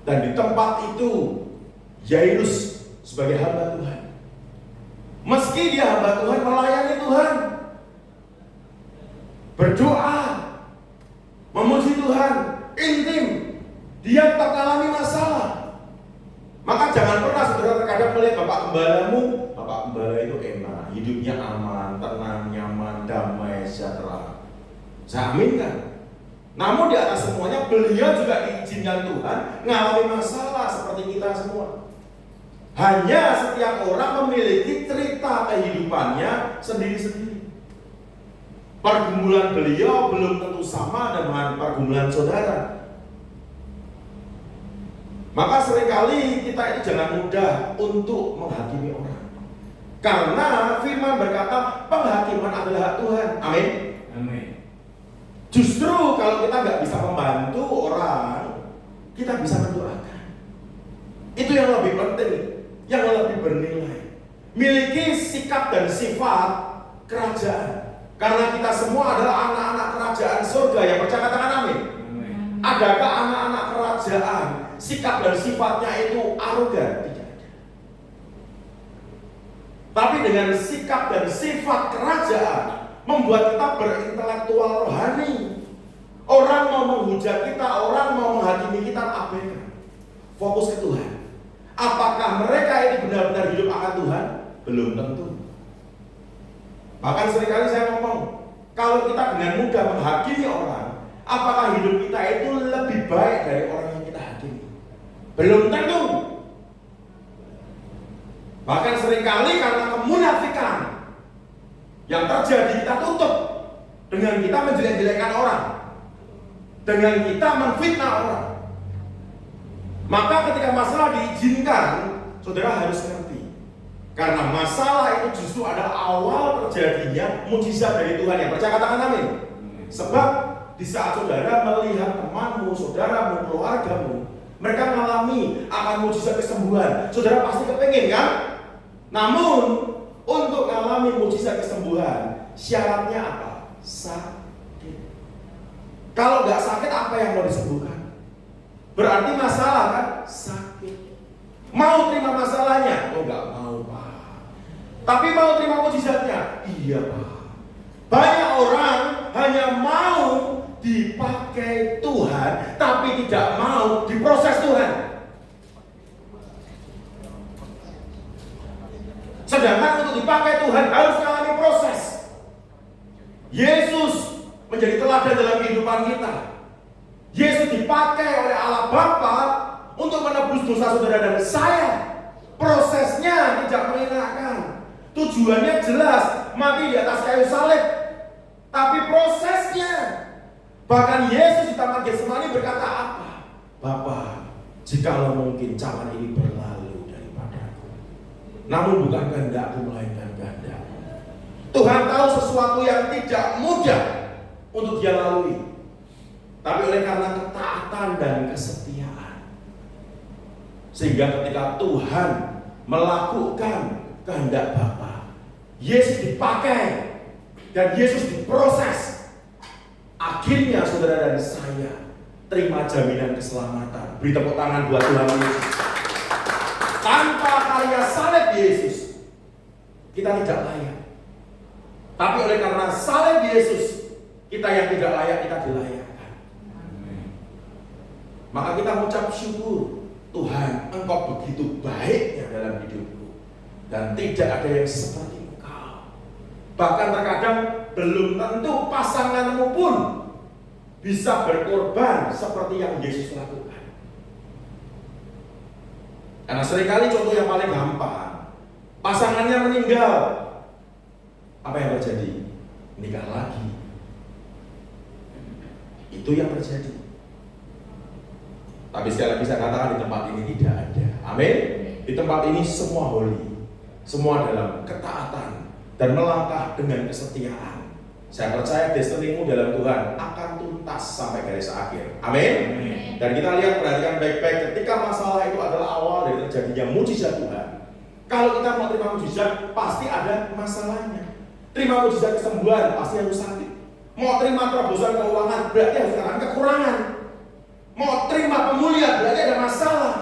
Speaker 2: Dan di tempat itu Yairus sebagai hamba Tuhan. Meski dia hamba Tuhan, melayani Tuhan, berdoa, memuji Tuhan, intim, dia tetap mengalami masalah. Maka jangan pernah saudara terkadang melihat bapak gembalamu, bapak gembala itu enak, hidupnya aman, tenang, nyaman, damai, sejahtera. Saya aminkan. Namun di atas semuanya beliau juga diizinkan Tuhan mengalami masalah seperti kita semua. Hanya setiap orang memiliki cerita kehidupannya sendiri-sendiri. Pergumulan beliau belum tentu sama dengan pergumulan saudara. Maka seringkali kita itu jangan mudah untuk menghakimi orang. Karena firman berkata penghakiman adalah hak Tuhan. Amin.
Speaker 3: Amin.
Speaker 2: Justru kalau kita nggak bisa membantu orang, kita bisa mendoakan. Itu yang lebih penting, yang lebih bernilai. Miliki sikap dan sifat kerajaan. Karena kita semua adalah anak-anak kerajaan surga. Yang percaya katakan amin. Adakah anak-anak kerajaan sikap dan sifatnya itu arogan? Tidak ada. Tapi dengan sikap dan sifat kerajaan membuat kita berintelektual rohani. Orang mau menghujat kita, orang mau menghakimi kita, abaikan. fokus ke Tuhan. Apakah mereka ini benar-benar hidup akan Tuhan? Belum tentu. Bahkan seringkali saya ngomong, kalau kita dengan mudah menghakimi orang, apakah hidup kita itu lebih baik dari orang yang kita hakimi? Belum tentu. Bahkan seringkali karena kemunafikan yang terjadi, kita tutup dengan kita menjelek-jelekan orang, dengan kita menfitnah orang. Maka ketika masalah diizinkan, saudara harus ngerti, karena masalah itu justru adalah awal terjadinya mujizat dari Tuhan. Yang percaya katakan amin. Sebab di saat saudara melihat temanmu, saudaramu, keluargamu, mereka mengalami akan mujizat kesembuhan, saudara pasti kepengen kan? Namun untuk mengalami mujizat kesembuhan, syaratnya apa? Sakit. Kalau nggak sakit, apa yang mau disembuhkan? Berarti masalah kan? Sakit. Mau terima masalahnya? Oh nggak mau, Pak. Tapi mau terima mujizatnya? Iya, Pak. Banyak orang hanya mau dipakai Tuhan, tapi tidak mau diproses Tuhan. Sedangkan untuk dipakai Tuhan harus mengalami proses. Yesus menjadi teladan dalam kehidupan kita. Yesus dipakai oleh Allah Bapa untuk menebus dosa saudara dan saya. Prosesnya tidak menyenangkan. Tujuannya jelas, mati di atas kayu salib. Tapi prosesnya, bahkan Yesus di Taman Getsemani berkata apa? Bapa, jikalau mungkin cawan ini berlalu daripadaku, namun bukan kehendakku melainkan kehendakmu. Tuhan tahu sesuatu yang tidak mudah untuk dia lalui, tapi oleh karena ketaatan dan kesetiaan, sehingga ketika Tuhan melakukan kehendak Bapa, Yesus dipakai dan Yesus diproses. Akhirnya saudara dan saya terima jaminan keselamatan. Beri tepuk tangan buat Tuhan Yesus. Tanpa karya salib Yesus, kita tidak layak. Tapi oleh karena salib Yesus, kita yang tidak layak, kita dilayakkan. Maka kita mengucap syukur, Tuhan, Engkau begitu baiknya dalam hidupku, dan tidak ada yang seperti Engkau. Bahkan terkadang belum tentu pasanganmu pun bisa berkorban seperti yang Yesus lakukan. Karena seringkali contoh yang paling gampang, pasangannya meninggal, apa yang terjadi? Nikah lagi. Itu yang terjadi. Tapi sekali lagi saya katakan, di tempat ini tidak ada. Amin. Di tempat ini semua holy, semua dalam ketaatan dan melangkah dengan kesetiaan. Saya percaya destinimu dalam Tuhan akan tuntas sampai garis akhir. Amin. Dan kita lihat, perhatikan baik-baik, ketika masalah itu adalah awal dari terjadinya mujizat Tuhan. Kalau kita mau terima mujizat, pasti ada masalahnya. Terima mujizat kesembuhan, pasti harus sakit. Mau terima terobosan keuangan, berarti harus ada kekurangan. Mau terima pemulihan, berarti ada masalah.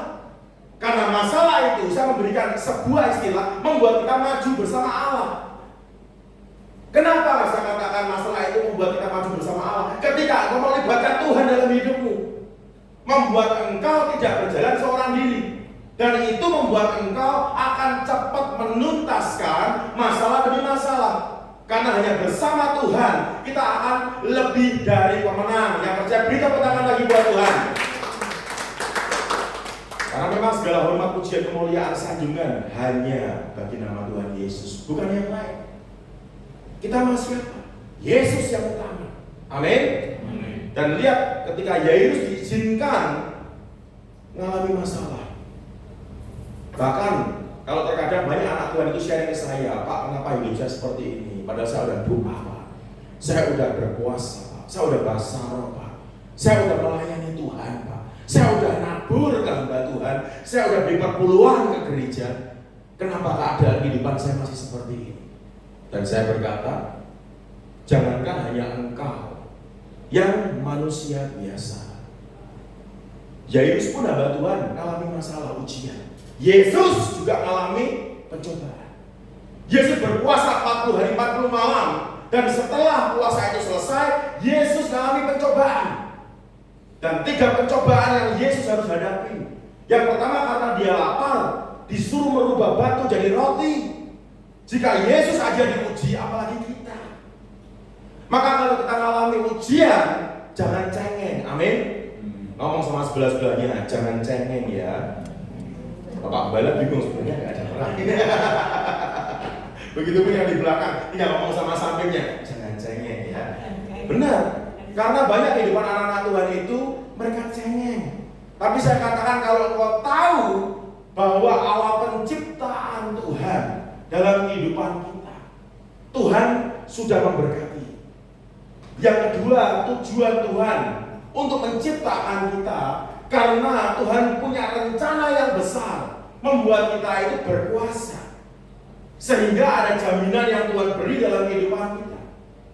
Speaker 2: Karena masalah itu, saya memberikan sebuah istilah, membuat kita maju bersama Allah. Kenapa saya katakan masalah itu membuat kita maju bersama Allah? Ketika engkau melibatkan Tuhan dalam hidupmu, membuat engkau tidak berjalan seorang diri, dan itu membuat engkau akan cepat menuntaskan masalah demi masalah. Karena hanya bersama Tuhan kita akan lebih dari pemenang. Yang percaya, beri tepuk tangan lagi buat Tuhan. Karena memang segala hormat, pujian, kemuliaan, sanjungan hanya bagi nama Tuhan Yesus, bukan yang lain. Kita masih siapa? Yesus yang utama. Amin. Dan lihat, ketika Yairus diizinkan mengalami masalah, bahkan kalau terkadang banyak anak Tuhan itu sharing ke saya, Pak, kenapa hidup saya seperti ini? Padahal saya udah doa, Pak. Saya udah berpuasa, Pak. Saya udah basaro, Pak. Saya udah melayani Tuhan, Pak. Saya udah nabur ke hamba Tuhan. Saya udah beri perpuluhan ke gereja. Kenapa keadaan kehidupan saya masih seperti ini? Dan saya berkata, jangankan hanya engkau yang manusia biasa. Yairus pun hamba Tuhan mengalami masalah, ujian. Yesus juga mengalami pencobaan. Yesus berpuasa 40 hari 40 malam, dan setelah puasa itu selesai, Yesus mengalami pencobaan. Dan 3 pencobaan yang Yesus harus hadapi. Yang pertama karena dia lapar, disuruh merubah batu jadi roti. Jika Yesus aja diuji, apalagi kita. Maka kalau kita mengalami ujian, jangan cengeng. Amin. Ngomong sama sebelah-sebelahnya, jangan cengeng ya. Bapak Bala bingung sebenarnya nggak ada orang. Begitupun yang di belakang, tinggal ngomong sama sampingnya, jangan cengeng ya. Benar, karena banyak kehidupan anak-anak Tuhan itu mereka cengeng. Tapi saya katakan kalau kau tahu bahwa awal penciptaan Tuhan dalam kehidupan kita, Tuhan sudah memberkati. Yang kedua, tujuan Tuhan untuk menciptakan kita karena Tuhan punya rencana yang besar membuat kita itu berkuasa. Sehingga ada jaminan yang Tuhan beri dalam kehidupan kita.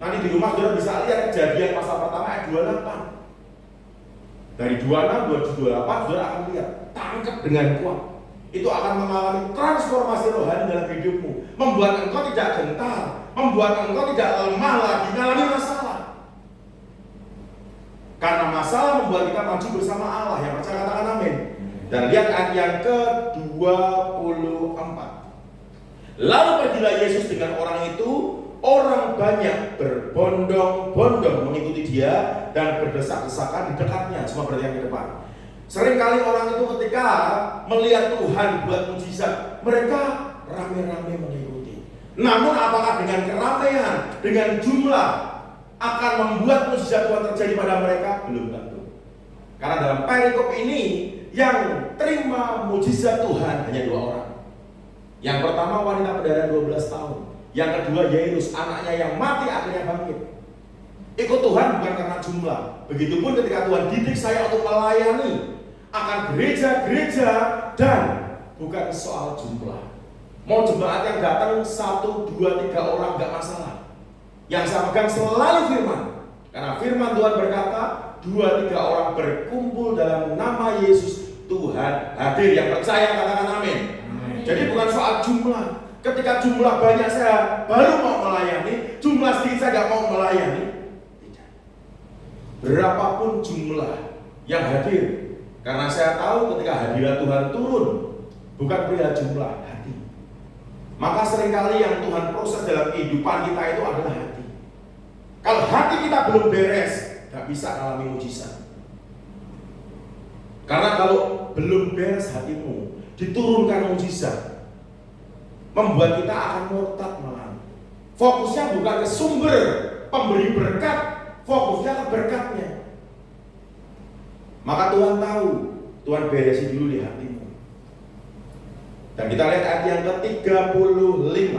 Speaker 2: Nanti di rumah saudara bisa lihat Kejadian pasal pertama ayat 28. Dari 26, 27, 28 saudara akan lihat, tangkap dengan kuat. Itu akan mengalami transformasi rohani dalam hidupmu, membuat engkau tidak gentar, membuat engkau tidak lemah lagi mengalami masalah. Karena masalah membuat kita maju bersama Allah. Yang percaya katakan amin. Dan lihat ayat yang ke-24. Lalu pergilah Yesus dengan orang itu. Orang banyak berbondong-bondong mengikuti dia dan berdesak-desakan di dekatnya. Semua berarti yang di depan. Seringkali orang itu ketika melihat Tuhan buat mujizat, mereka rame-rame mengikuti. Namun apakah dengan keramaian, dengan jumlah akan membuat mujizat Tuhan terjadi pada mereka? Belum tentu. Karena dalam perikop ini yang terima mujizat Tuhan hanya 2 orang. Yang pertama wanita pendarahan 12 tahun. Yang kedua Yairus, anaknya yang mati akhirnya bangkit. Ikut Tuhan bukan karena jumlah. Begitupun ketika Tuhan didik saya untuk melayani akan gereja-gereja dan bukan soal jumlah. Mau jemaat yang datang 1, 2, 3 orang gak masalah. Yang saya pegang selalu firman. Karena firman Tuhan berkata 2, 3 orang berkumpul dalam nama Yesus, Tuhan hadir. Yang percaya katakan amin. Jadi bukan soal jumlah. Ketika jumlah banyak saya baru mau melayani, jumlah sedikit saya gak mau melayani. Tidak. Berapapun jumlah yang hadir, karena saya tahu ketika hadirat Tuhan turun, bukan perihal jumlah, hati. Maka seringkali yang Tuhan proses dalam kehidupan kita itu adalah hati. Kalau hati kita belum beres, gak bisa alami mujizat. Karena kalau belum beres hatimu, diturunkan mujizat, membuat kita akan murtad malah. Fokusnya bukan ke sumber pemberi berkat, fokusnya ke berkatnya. Maka Tuhan tahu, Tuhan beresin dulu di hatimu. Dan kita lihat ayat yang ke-35.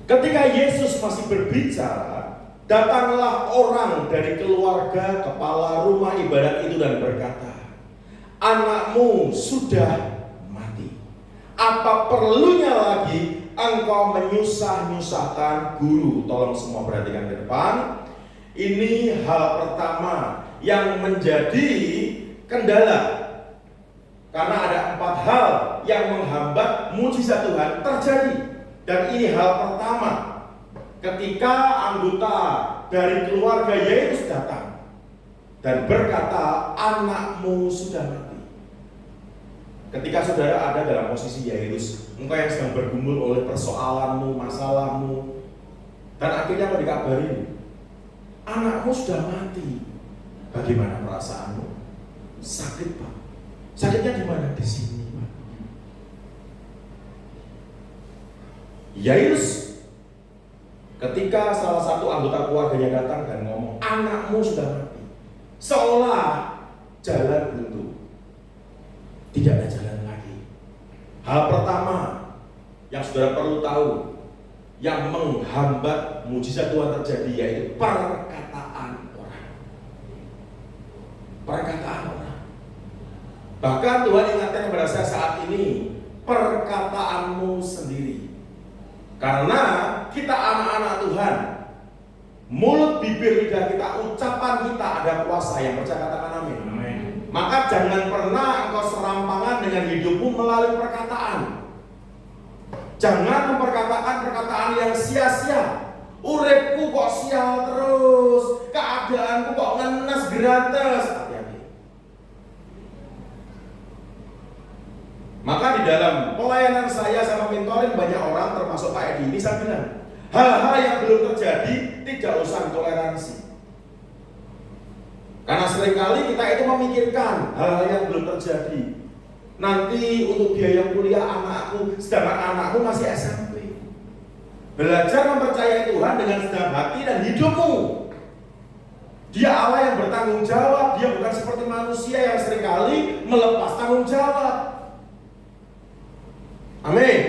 Speaker 2: Ketika Yesus masih berbicara, datanglah orang dari keluarga kepala rumah ibadat itu dan berkata, anakmu sudah mati. Apa perlunya lagi engkau menyusah-nyusahkan guru? Tolong semua perhatikan ke depan. Ini hal pertama yang menjadi kendala. Karena ada 4 hal yang menghambat mujizat Tuhan terjadi. Dan ini hal pertama. Ketika anggota dari keluarga Yairus datang dan berkata, anakmu sudah mati. Ketika saudara ada dalam posisi Yairus, engkau yang sedang bergumul oleh persoalanmu, masalahmu, dan akhirnya mau dikabarin, anakmu sudah mati. Bagaimana perasaanmu? Sakit, Pak. Sakitnya di mana? Di sini, Pak. Yairus, ketika salah satu anggota keluarganya datang dan ngomong, anakmu sudah mati, seolah jalan buntu. Tidak ada jalan lagi. Hal pertama yang saudara perlu tahu, yang menghambat mujizat Tuhan terjadi, yaitu perkataan orang. Perkataan orang. Bahkan Tuhan ingatkan kepada saya saat ini, perkataanmu sendiri. Karena kita anak-anak Tuhan, mulut, bibir, lidah kita, ucapan kita ada kuasa. Yang percaya katakan amin. Maka jangan pernah engkau serampangan dengan hidupmu melalui perkataan. Jangan memperkatakan perkataan yang sia-sia. Uripku kok sial terus, keadaanku kok ngenes gratis. Hati-hati. dalam pelayanan saya sama mentoring banyak orang termasuk Pak Edi ini, saya bilang hal-hal yang belum terjadi tidak usah toleransi. Karena seringkali kita itu memikirkan hal-hal yang belum terjadi. Nanti untuk biaya kuliah anakku, sedangkan anakku masih SMP. Belajar mempercayai Tuhan dengan segenap hati dan hidupmu. Dia Allah yang bertanggung jawab. Dia bukan seperti manusia yang seringkali melepas tanggung jawab. Amin.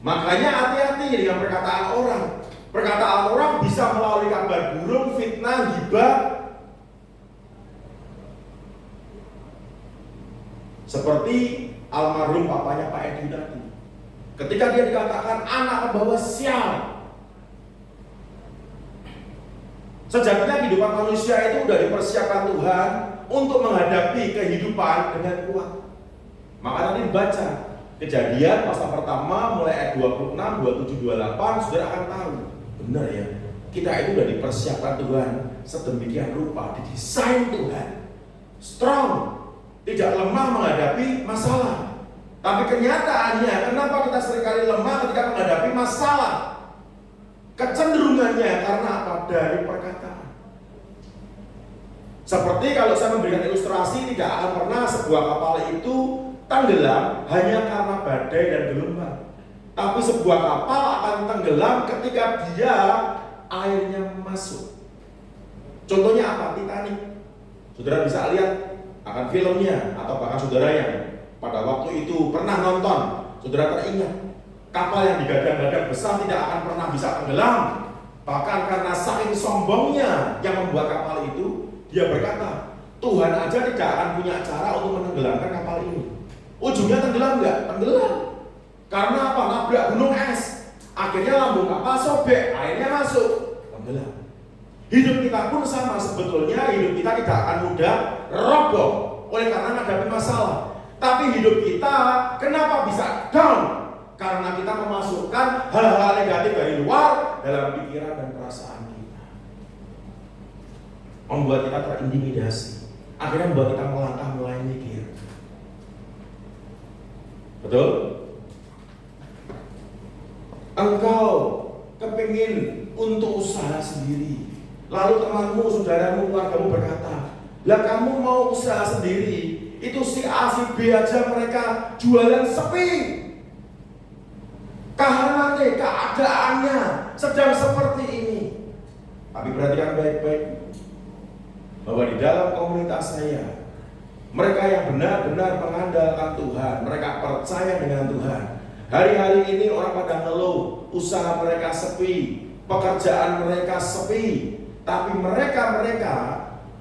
Speaker 2: Makanya hati-hati dengan perkataan orang. Perkataan orang bisa melalui kabar burung, fitnah, gibah. Seperti almarhum papanya Pak Edi tadi. Ketika dia dikatakan anak pembawa sial. Sejatinya kehidupan manusia itu sudah dipersiapkan Tuhan untuk menghadapi kehidupan dengan kuat. Maka tadi dibaca Kejadian pasal pertama mulai ayat 26, 27, 28, saudara akan tahu. Benar ya, kita itu sudah dipersiapkan Tuhan sedemikian rupa, didesain Tuhan strong, tidak lemah menghadapi masalah. Tapi kenyataannya, kenapa kita seringkali lemah ketika menghadapi masalah? Kecenderungannya karena apa? Dari perkataan. Seperti kalau saya memberikan ilustrasi, tidak akan pernah sebuah kapal itu tenggelam hanya karena badai dan gelombang. Tapi sebuah kapal akan tenggelam ketika dia airnya masuk. Contohnya apa? Titanic. Saudara bisa lihat akan filmnya, atau bahkan saudara yang pada waktu itu pernah nonton, saudara teringat kapal yang digadang-gadang besar tidak akan pernah bisa tenggelam. Bahkan karena saking sombongnya yang membuat kapal itu, dia berkata, Tuhan aja tidak akan punya cara untuk menenggelamkan kapal ini. Ujungnya tenggelam nggak? Tenggelam. Karena apa? Nabrak gunung es. Akhirnya lambung kapal sobek, airnya masuk, tenggelam. Hidup kita pun sama sebetulnya. Hidup kita tidak akan mudah roboh oleh karena menghadapi masalah. Tapi hidup kita kenapa bisa down? Karena kita memasukkan hal-hal negatif dari luar dalam pikiran dan perasaan kita, membuat kita terintimidasi, akhirnya membuat kita melangkah mulai mikir. Betul? Engkau kepingin untuk usaha sendiri, lalu temanmu, saudaramu, keluargamu berkata, lah kamu mau usaha sendiri, itu si A, si B aja mereka jualan sepi. Karena keadaannya sedang seperti ini. Tapi perhatikan baik-baik bahwa di dalam komunitas saya, mereka yang benar-benar mengandalkan Tuhan, mereka percaya dengan Tuhan. Hari-hari ini orang pada ngeluh, usaha mereka sepi, pekerjaan mereka sepi. Tapi mereka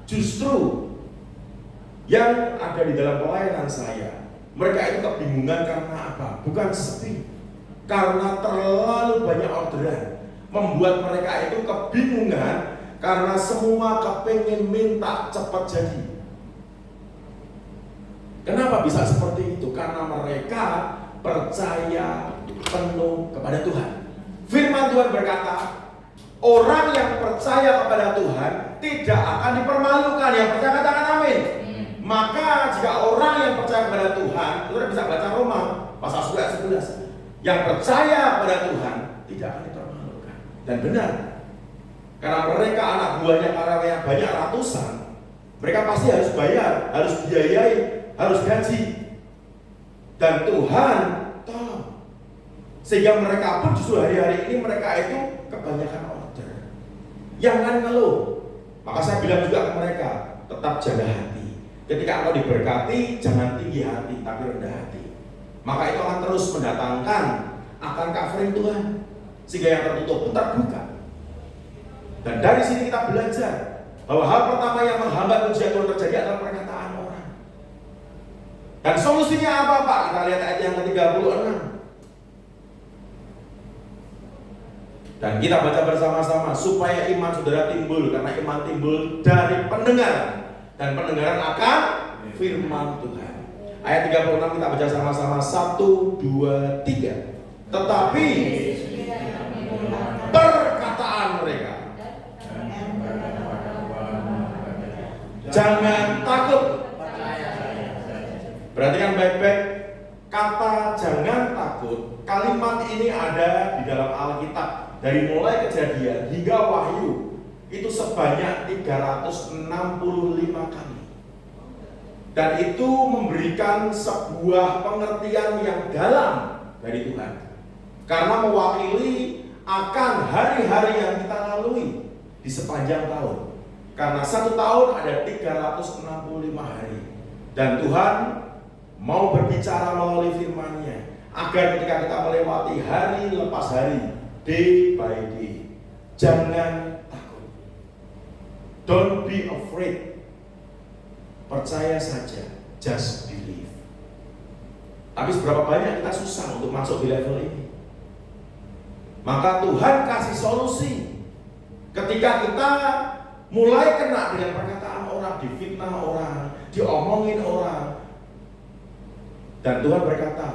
Speaker 2: justru yang ada di dalam pelayanan saya, mereka itu kebingungan karena apa? Bukan sepi, karena terlalu banyak orderan, membuat mereka itu kebingungan karena semua kepengen minta cepat jadi. Kenapa bisa seperti itu? Karena mereka percaya penuh kepada Tuhan. Firman Tuhan berkata, orang yang percaya kepada Tuhan tidak akan dipermalukan. Yang percaya katakan amin. Maka jika orang yang percaya kepada Tuhan, saudara bisa baca Roma pasal 11. Yang percaya pada Tuhan tidak akan dipermalukan. Dan benar, karena mereka anak buahnya karena banyak ratusan, mereka pasti harus bayar, harus biayai, harus gaji. Dan Tuhan tolong, sehingga mereka pun justru hari-hari ini mereka itu kebanyakan order. Jangan ngeluh. Maka saya bilang juga ke mereka, tetap jaga hati. Ketika engkau diberkati, jangan tinggi hati, tapi rendah hati. Maka itu akan terus mendatangkan akan covering Tuhan, sehingga yang tertutup pun terbuka. Dan dari sini kita belajar bahwa hal pertama yang menghambat pujian Tuhan terjadi adalah perkataan orang. Dan solusinya apa Pak? Kita lihat ayat yang ke-36. Dan kita baca bersama-sama supaya iman saudara timbul, karena iman timbul dari pendengar, dan pendengaran akan firman Tuhan. Ayat 36 kita baca sama-sama, 1, 2, 3. Tetapi perkataan mereka jangan takut. Perhatikan baik-baik, kata kalimat ini ada di dalam Alkitab dari mulai Kejadian hingga Wahyu itu sebanyak 365 kali. Dan itu memberikan sebuah pengertian yang dalam dari Tuhan. Karena mewakili akan hari-hari yang kita lalui di sepanjang tahun. Karena satu tahun ada 365 hari. Dan Tuhan mau berbicara melalui firman-Nya agar ketika kita melewati hari lepas hari, day by day, jangan takut. Don't be afraid. Percaya saja, just believe. Tapi seberapa banyak kita susah untuk masuk di level ini. Maka Tuhan kasih solusi. Ketika kita mulai kena dengan perkataan orang, difitnah orang, diomongin orang, dan Tuhan berkata,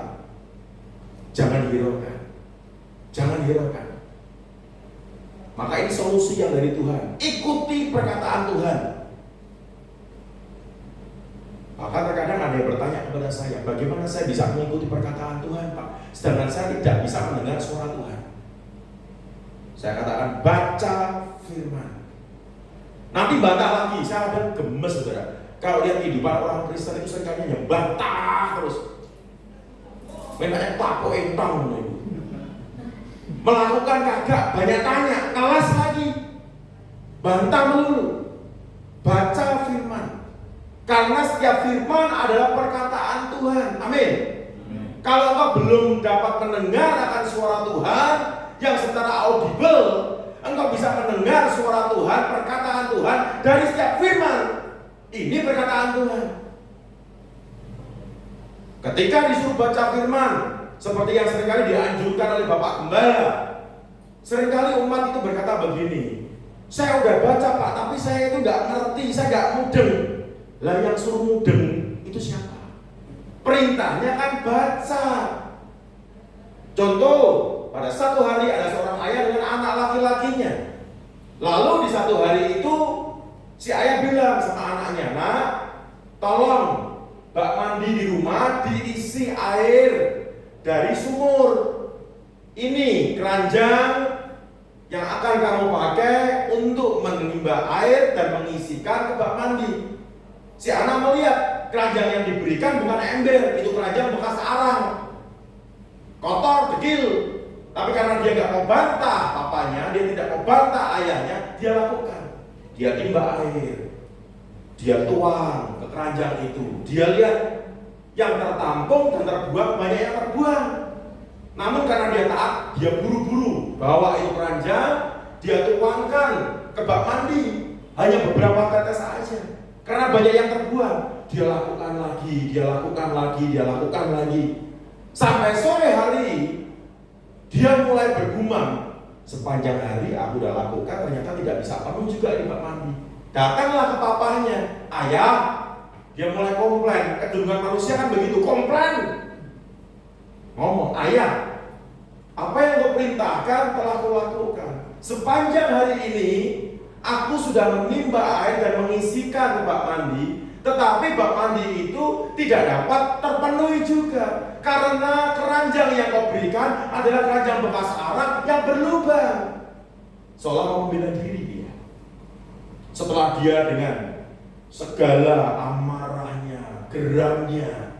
Speaker 2: jangan hiraukan, jangan hiraukan. Maka ini solusi yang dari Tuhan. Ikuti perkataan Tuhan. Maka terkadang ada yang bertanya kepada saya, bagaimana saya bisa mengikuti perkataan Tuhan, Pak? Sedangkan saya tidak bisa mendengar suara Tuhan. Saya katakan, baca firman. Nanti bantah lagi, saya ada gemes, saudara. Kalau lihat kehidupan orang Kristen itu seringkali bantah terus. Memangnya tapo entang, melakukan kagak, banyak tanya, kelas lagi, bantah melulu. Baca firman. Karena setiap firman adalah perkataan Tuhan. Amin. Kalau engkau belum dapat mendengar akan suara Tuhan yang secara audible, engkau bisa mendengar suara Tuhan, perkataan Tuhan dari setiap firman. Ini perkataan Tuhan. Ketika disuruh baca firman, seperti yang seringkali dianjurkan oleh Bapak Gembala, seringkali umat itu berkata begini, saya udah baca Pak, tapi saya itu nggak ngerti, saya nggak mudeng. Lah yang suruh mudeng itu siapa? Perintahnya kan baca. Contoh, pada satu hari ada seorang ayah dengan anak laki-lakinya. Lalu di satu hari itu si ayah bilang sama anaknya, nak, tolong bak mandi di rumah diisi air dari sumur. Ini keranjang yang akan kamu pakai untuk menimba air dan mengisikan ke bak mandi. Si anak melihat keranjang yang diberikan bukan ember, itu keranjang bekas arang, kotor, dekil. Tapi karena dia nggak mau bantah papanya, dia tidak mau bantah ayahnya, dia lakukan. Dia timba air, dia tuang ke keranjang itu. Dia lihat yang tertampung dan terbuang banyak yang terbuang. Namun karena dia taat, dia buru-buru bawa itu keranjang, dia tuangkan ke bak mandi. Hanya beberapa tetes saja. Karena banyak yang terbuang, dia lakukan lagi, dia lakukan lagi, dia lakukan lagi. Sampai sore hari, dia mulai bergumam. Sepanjang hari aku udah lakukan, ternyata tidak bisa penuh juga di bak mandi. Datanglah ke papanya, ayah, dia mulai komplain. Kedungan manusia kan begitu, komplain. Ngomong, ayah, apa yang kau perintahkan telah kau lakukan. Sepanjang hari ini, aku sudah menimba air dan mengisikan ke bak mandi, tetapi bak mandi itu tidak dapat terpenuhi juga karena keranjang yang kau berikan adalah keranjang bekas arak yang berlubang. Seolah mau membela diri dia. Setelah dia dengan segala amarahnya, geramnya,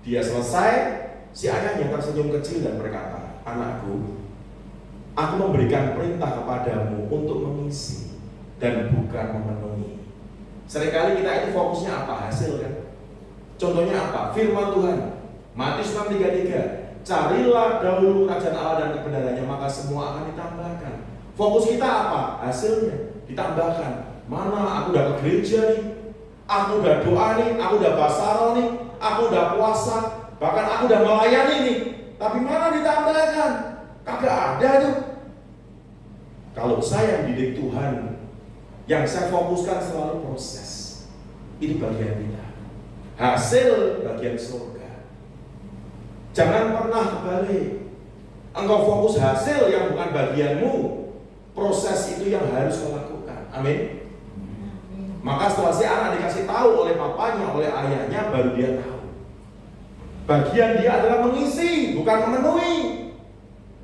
Speaker 2: dia selesai, si ayahnya tersenyum kecil dan berkata, anakku, aku memberikan perintah kepadamu untuk mengisi dan bukan memenuhi. Seringkali kita itu fokusnya apa? Hasil kan? Contohnya apa? Firman Tuhan Matius 6:33, carilah dahulu kerajaan Allah dan kebenarannya, maka semua akan ditambahkan. Fokus kita apa? Hasilnya ditambahkan. Mana aku udah ke gereja nih, aku udah doa nih, aku udah basaro nih, aku udah puasa, bahkan aku udah melayani nih, tapi mana ditambahkan? Kagak ada tuh. Kalau saya didik Tuhan, yang saya fokuskan selalu proses. Ini bagian kita. Hasil bagian surga. Jangan pernah kebalik. Engkau fokus hasil yang bukan bagianmu. Proses itu yang harus kau lakukan. Amin. Maka setelah si anak dikasih tahu oleh papanya, oleh ayahnya, baru dia tahu. Bagian dia adalah mengisi, bukan memenuhi.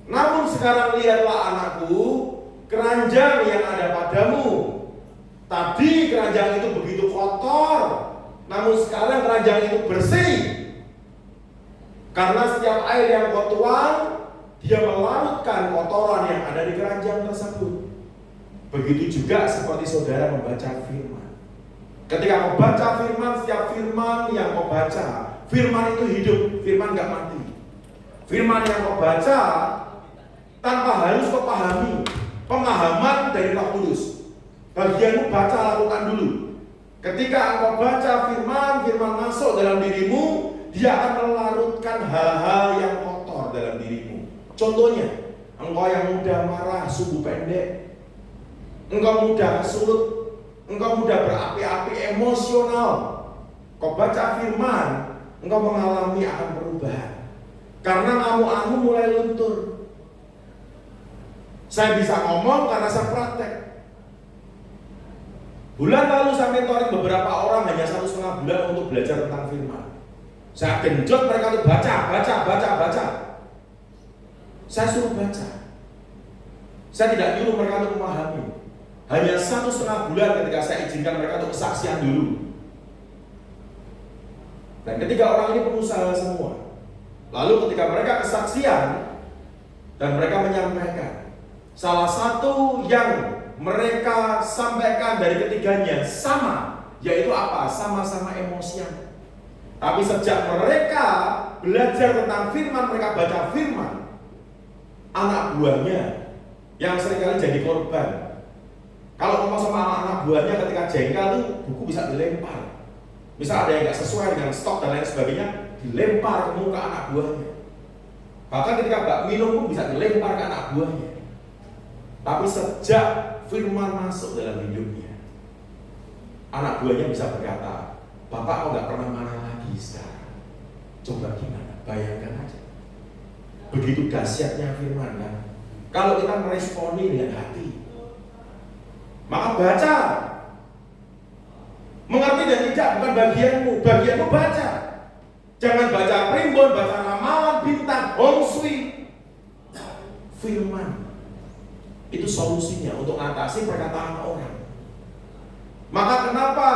Speaker 2: Namun sekarang lihatlah anakku, keranjang yang ada padamu. Tadi keranjang itu begitu kotor, namun sekarang keranjang itu bersih. Karena setiap air yang kau tuang, dia melarutkan kotoran yang ada di keranjang tersebut. Begitu juga seperti saudara membaca firman. Ketika kau baca firman, setiap firman yang kau baca, firman itu hidup, firman gak mati. Firman yang kau baca tanpa harus kau pahami, pemahaman dari Roh Kudus. Bagianmu baca, lakukan dulu. Ketika engkau baca firman, firman masuk dalam dirimu, dia akan melarutkan hal-hal yang kotor dalam dirimu. Contohnya, engkau yang mudah marah, sumbu pendek, engkau mudah kesulut, engkau mudah berapi-api emosional. Kau baca firman, engkau mengalami akan perubahan. Karena ngamuk-ngamuk mulai luntur. Saya bisa ngomong karena saya praktek. Bulan lalu saya mentoring beberapa orang hanya 1,5 bulan untuk belajar tentang firman. Saya genjot mereka untuk baca. Saya suruh baca. Saya tidak nyuruh mereka untuk memahami. Hanya 1,5 bulan ketika saya izinkan mereka untuk kesaksian dulu. Dan ketika orang ini pengusaha semua, lalu ketika mereka kesaksian dan mereka menyampaikan, salah satu yang mereka sampaikan dari ketiganya sama, yaitu apa? Sama-sama emosian. Tapi sejak mereka belajar tentang firman, mereka baca firman, anak buahnya yang seringkali jadi korban. Kalau ngomong sama anak buahnya ketika jengkel tuh, buku bisa dilempar. Misal ada yang nggak sesuai dengan stok dan lain sebagainya, dilempar ke muka anak buahnya. Bahkan ketika nggak minum pun bisa dilempar ke anak buahnya. Tapi sejak firman masuk dalam hidupnya, anak buahnya bisa berkata, Bapak kok nggak pernah marah lagi sekarang. Coba gimana? Bayangkan aja. Begitu dahsyatnya firman kan. Kalau kita meresponi dengan hati, maka baca. Mengerti dan tidak bukan bagianmu, bagianmu baca. Jangan baca primbon, baca ramalan, bintang, hong shui. Firman itu solusinya untuk mengatasi perkataan orang. Maka kenapa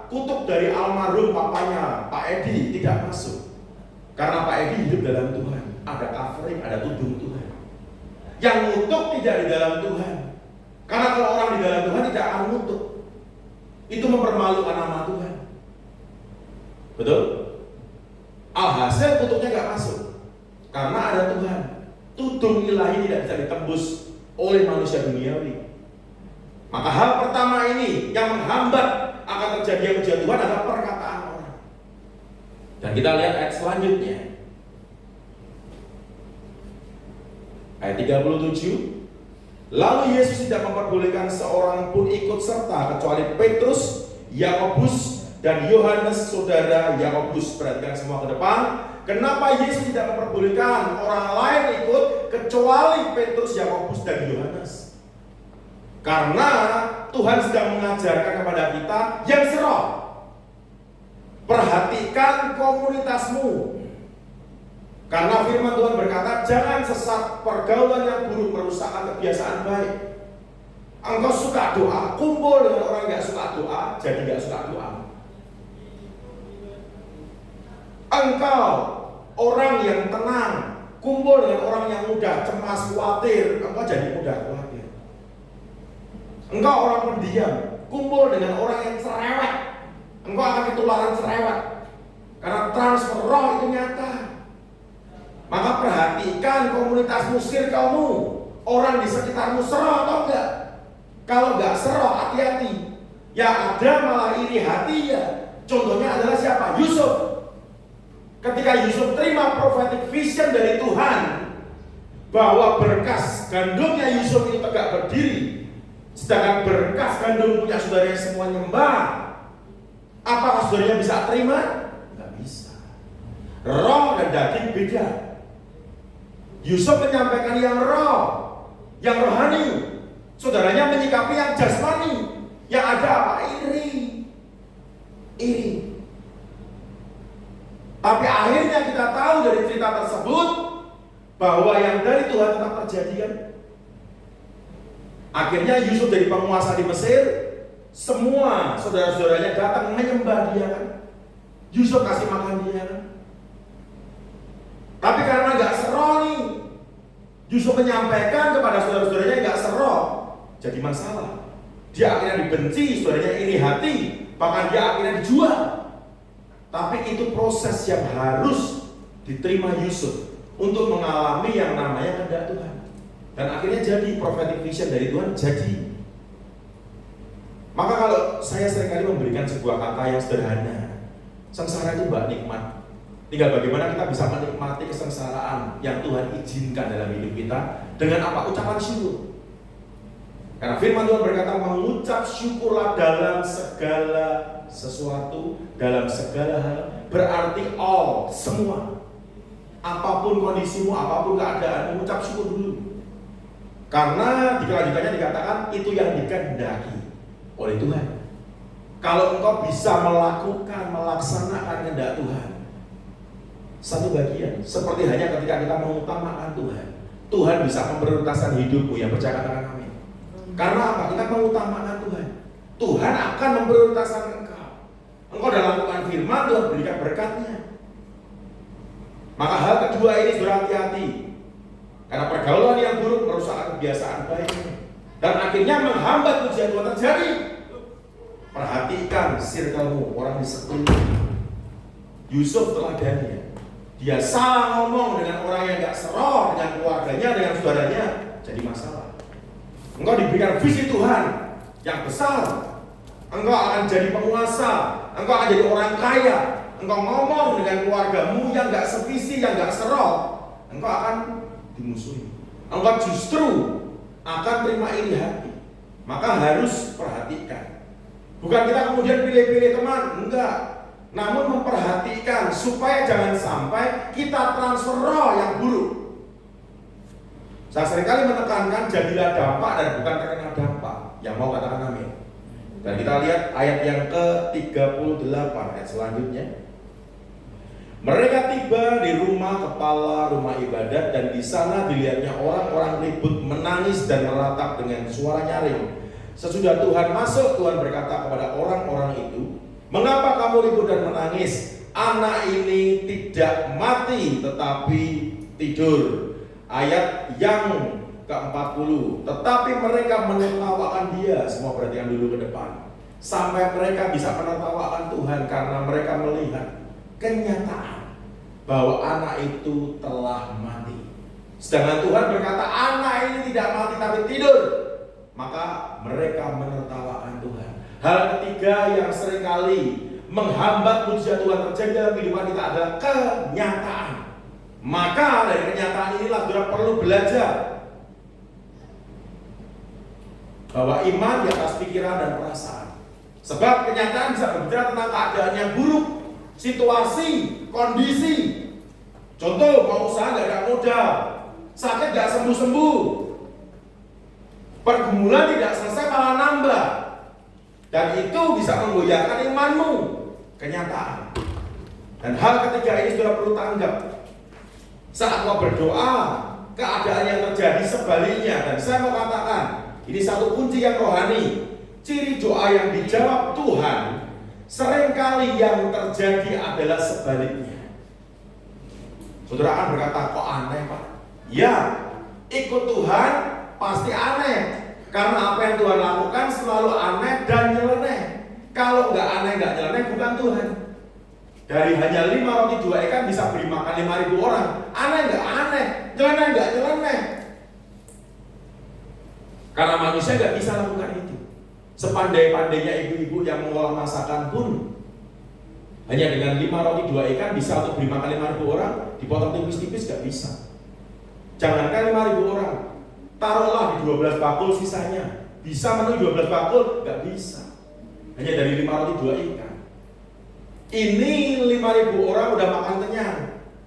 Speaker 2: kutub dari almarhum papanya Pak Edi tidak masuk? Karena Pak Edi hidup dalam Tuhan. Ada covering, ada tudung Tuhan. Yang ngutuk tidak di dalam Tuhan. Karena kalau orang di dalam Tuhan tidak akan ngutuk. Itu mempermalukan nama Tuhan. Betul? Alhasil kutuknya gak masuk. Karena ada Tuhan. Tudung ilahi tidak bisa ditembus oleh manusia duniawi. Maka hal pertama ini yang menghambat akan terjadinya pujian Tuhan adalah perkataan orang. Dan kita lihat ayat selanjutnya. Ayat 37. Lalu Yesus tidak memperbolehkan seorang pun ikut serta kecuali Petrus, Yakobus, dan Yohanes saudara Yakobus. Perhatikan semua ke depan. Kenapa Yesus tidak memperbolehkan orang lain ikut kecuali Petrus, Yakobus, dan Yohanes? Karena Tuhan sedang mengajarkan kepada kita yang serah. Perhatikan komunitasmu. Karena firman Tuhan berkata, jangan sesat, pergaulan yang buruk merusakkan kebiasaan baik. Engkau suka doa, kumpul dengan orang yang gak suka doa, jadi gak suka doa. Engkau orang yang tenang, kumpul dengan orang yang mudah cemas, khawatir, engkau jadi mudah khawatir. Engkau orang pendiam, kumpul dengan orang yang cerewet, engkau akan ketularan cerewet. Karena transfer roh itu nyata. Maka perhatikan komunitasmu, circle-mu, orang di sekitarmu serah atau enggak. Kalau enggak serah, hati-hati. Yang ada malah iri hatinya. Contohnya adalah siapa? Yusuf. Ketika Yusuf terima prophetic vision dari Tuhan bahwa berkas gandumnya Yusuf itu tegak berdiri, sedangkan berkas gandum punya saudaranya semua nyembah, apakah saudaranya bisa terima? Enggak bisa. Roh dan daging beda. Yusuf menyampaikan yang roh, yang rohani. Saudaranya menyikapi yang jasmani. Yang ada apa? Iri. Tapi akhirnya kita tahu dari cerita tersebut, bahwa yang dari Tuhan tetap terjadi kan? Akhirnya Yusuf jadi penguasa di Mesir, semua saudara-saudaranya datang menyembah dia kan? Yusuf kasih makan dia kan? Tapi karena nggak seroh nih, Yusuf menyampaikan kepada saudara-saudaranya nggak seroh, jadi masalah. Dia akhirnya dibenci, saudaranya iri hati, bahkan dia akhirnya dijual. Tapi itu proses yang harus diterima Yusuf untuk mengalami yang namanya kehendak Tuhan. Dan akhirnya jadi prophetic vision dari Tuhan jadi. Maka kalau saya seringkali memberikan sebuah kata yang sederhana, sengsara itu mbak nikmat. Tinggal bagaimana kita bisa menikmati kesengsaraan yang Tuhan izinkan dalam hidup kita dengan apa? Ucapan syukur. Karena firman Tuhan berkata, mengucap syukurlah dalam segala sesuatu, dalam segala hal, berarti all, semua. Apapun kondisimu, apapun keadaan, mengucap syukur dulu. Karena di kelanjutannya dikatakan itu yang dikehendaki oleh Tuhan. Kalau engkau bisa melaksanakan kehendak Tuhan, satu bagian, seperti hanya ketika kita mengutamakan Tuhan, Tuhan bisa memprioritaskan hidupmu. Yang percaya katakan amin. Karena apa? Kita mengutamakan Tuhan. Tuhan akan memprioritaskan engkau. Engkau dalam lakukan firman, Tuhan berikan berkatnya. Maka hal kedua ini sudah hati-hati. Karena pergaulan yang buruk merusak kebiasaan baik dan akhirnya menghambat pujian Tuhan terjadi. Perhatikan circle-mu, orang di sekeliling. Yusuf teladannya. Dia salah ngomong dengan orang yang gak seroh, dengan keluarganya, dengan saudaranya, jadi masalah. Engkau diberikan visi Tuhan yang besar. Engkau akan jadi penguasa, engkau akan jadi orang kaya. Engkau ngomong dengan keluargamu yang gak sevisi, yang gak seroh, engkau akan dimusuhi. Engkau justru akan terima iri hati. Maka harus perhatikan. Bukan kita kemudian pilih-pilih teman, enggak. Namun memperhatikan supaya jangan sampai kita transfer roh yang buruk. Saya seringkali menekankan jadilah dampak dan bukan terkena dampak. Yang mau katakan amin. Dan kita lihat ayat yang ke-38 ayat selanjutnya. Mereka tiba di rumah kepala rumah ibadat dan di sana dilihatnya orang-orang ribut, menangis dan meratap dengan suara nyaring. Sesudah Tuhan masuk, Tuhan berkata kepada orang-orang itu, mengapa kamu ribut dan menangis? Anak ini tidak mati tetapi tidur. Ayat yang ke-40. Tetapi mereka menertawakan dia. Semua perhatikan dulu ke depan. Sampai mereka bisa menertawakan Tuhan karena mereka melihat kenyataan bahwa anak itu telah mati. Sedangkan Tuhan berkata anak ini tidak mati tapi tidur. Maka mereka menertawakan Tuhan. Hal ketiga yang seringkali menghambat mujizat Tuhan terjadi dalam kehidupan kita adalah kenyataan. Maka dari kenyataan inilah kita perlu belajar bahwa iman di atas pikiran dan perasaan. Sebab kenyataan bisa berbicara tentang keadaan yang buruk, situasi, kondisi. Contoh, mau usaha gak ada modal, sakit gak sembuh-sembuh, pergumulan tidak selesai malah nambah. Dan itu bisa menggoyahkan imanmu. Kenyataan. Dan hal ketiga ini sudah perlu tanggap. Saat mau berdoa, keadaan yang terjadi sebaliknya. Dan saya mau katakan, ini satu kunci yang rohani. Ciri doa yang dijawab Tuhan, seringkali yang terjadi adalah sebaliknya. Saudara akan berkata, kok aneh Pak? Ya, ikut Tuhan pasti aneh. Karena apa yang Tuhan lakukan selalu aneh dan nyeleneh. Kalau nggak aneh, nggak nyeleneh, bukan Tuhan. Dari hanya 5 roti 2 ikan bisa beri makan 5.000 orang. Aneh nggak aneh, nyeleneh nggak nyeleneh. Karena manusia nggak bisa lakukan itu. Sepandai-pandainya ibu-ibu yang mengolah masakan pun hanya dengan 5 roti 2 ikan bisa untuk beri makan 5.000 orang. Dipotong tipis-tipis nggak bisa. Jangankan 5.000 orang, taruhlah di 12 bakul sisanya. Bisa memenuhi 12 bakul? Nggak bisa. Hanya dari 5 roti 2 ikan. Ini 5.000 orang udah makan kenyang.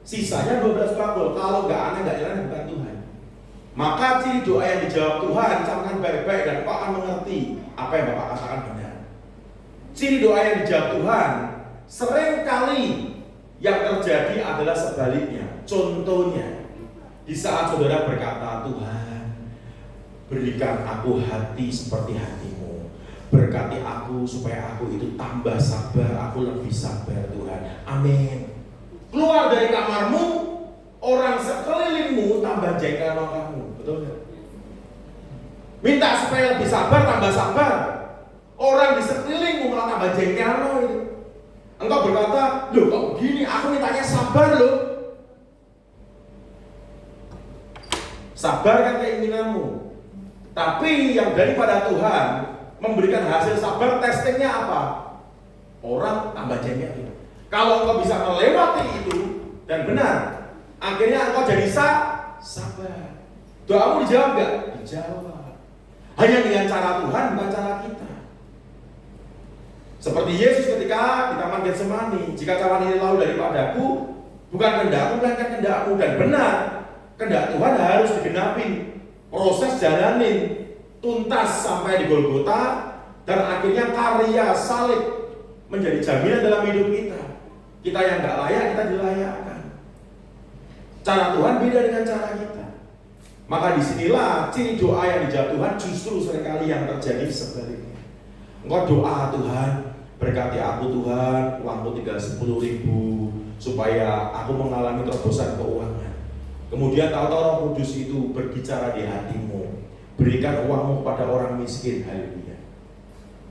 Speaker 2: Sisanya 12 bakul. Kalau nggak aneh, nggak jalan bukan Tuhan. Maka ciri doa yang dijawab Tuhan, camkan baik-baik dan kau akan mengerti apa yang Bapak katakan benar. Ciri doa yang dijawab Tuhan, seringkali yang terjadi adalah sebaliknya. Contohnya, Di saat saudara berkata, Tuhan, berikan aku hati seperti hatimu. Berkati aku supaya aku itu tambah sabar, aku lebih sabar Tuhan. Amin. Keluar dari kamarmu, orang sekelilingmu tambah jengkel sama kamu. Betul nggak? Minta supaya lebih sabar, tambah sabar. Orang di sekelilingmu malah tambah jengkel itu. Engkau berkata, loh kok begini, aku mintanya sabar loh. Sabar kan keinginanmu. Tapi yang daripada Tuhan memberikan hasil sabar, testingnya apa? Orang tambah jengkel. Kalau engkau bisa melewati itu dan benar, akhirnya engkau jadi sabar. Doamu dijawab gak? Dijawab. Hanya dengan cara Tuhan, bukan cara kita. Seperti Yesus ketika di Taman Getsemani, jika cawan ini lalu daripadaku, bukan kehendakku, melainkan kehendakmu. Dan benar, kehendak Tuhan harus digenapi. Proses jalanin tuntas sampai di Golgota, dan akhirnya karya salib menjadi jaminan dalam hidup kita. Kita yang gak layak, kita dilayakkan. Cara Tuhan beda dengan cara kita. Maka disinilah ciri doa yang dijawab Tuhan justru seringkali yang terjadi sebaliknya. Engkau doa, Tuhan, berkati aku Tuhan, uangku tinggal 10.000 supaya aku mengalami terobosan keuangan. Kemudian tahu-tahu Roh Kudus itu berbicara di hatimu, berikan uangmu kepada orang miskin. Haleluya.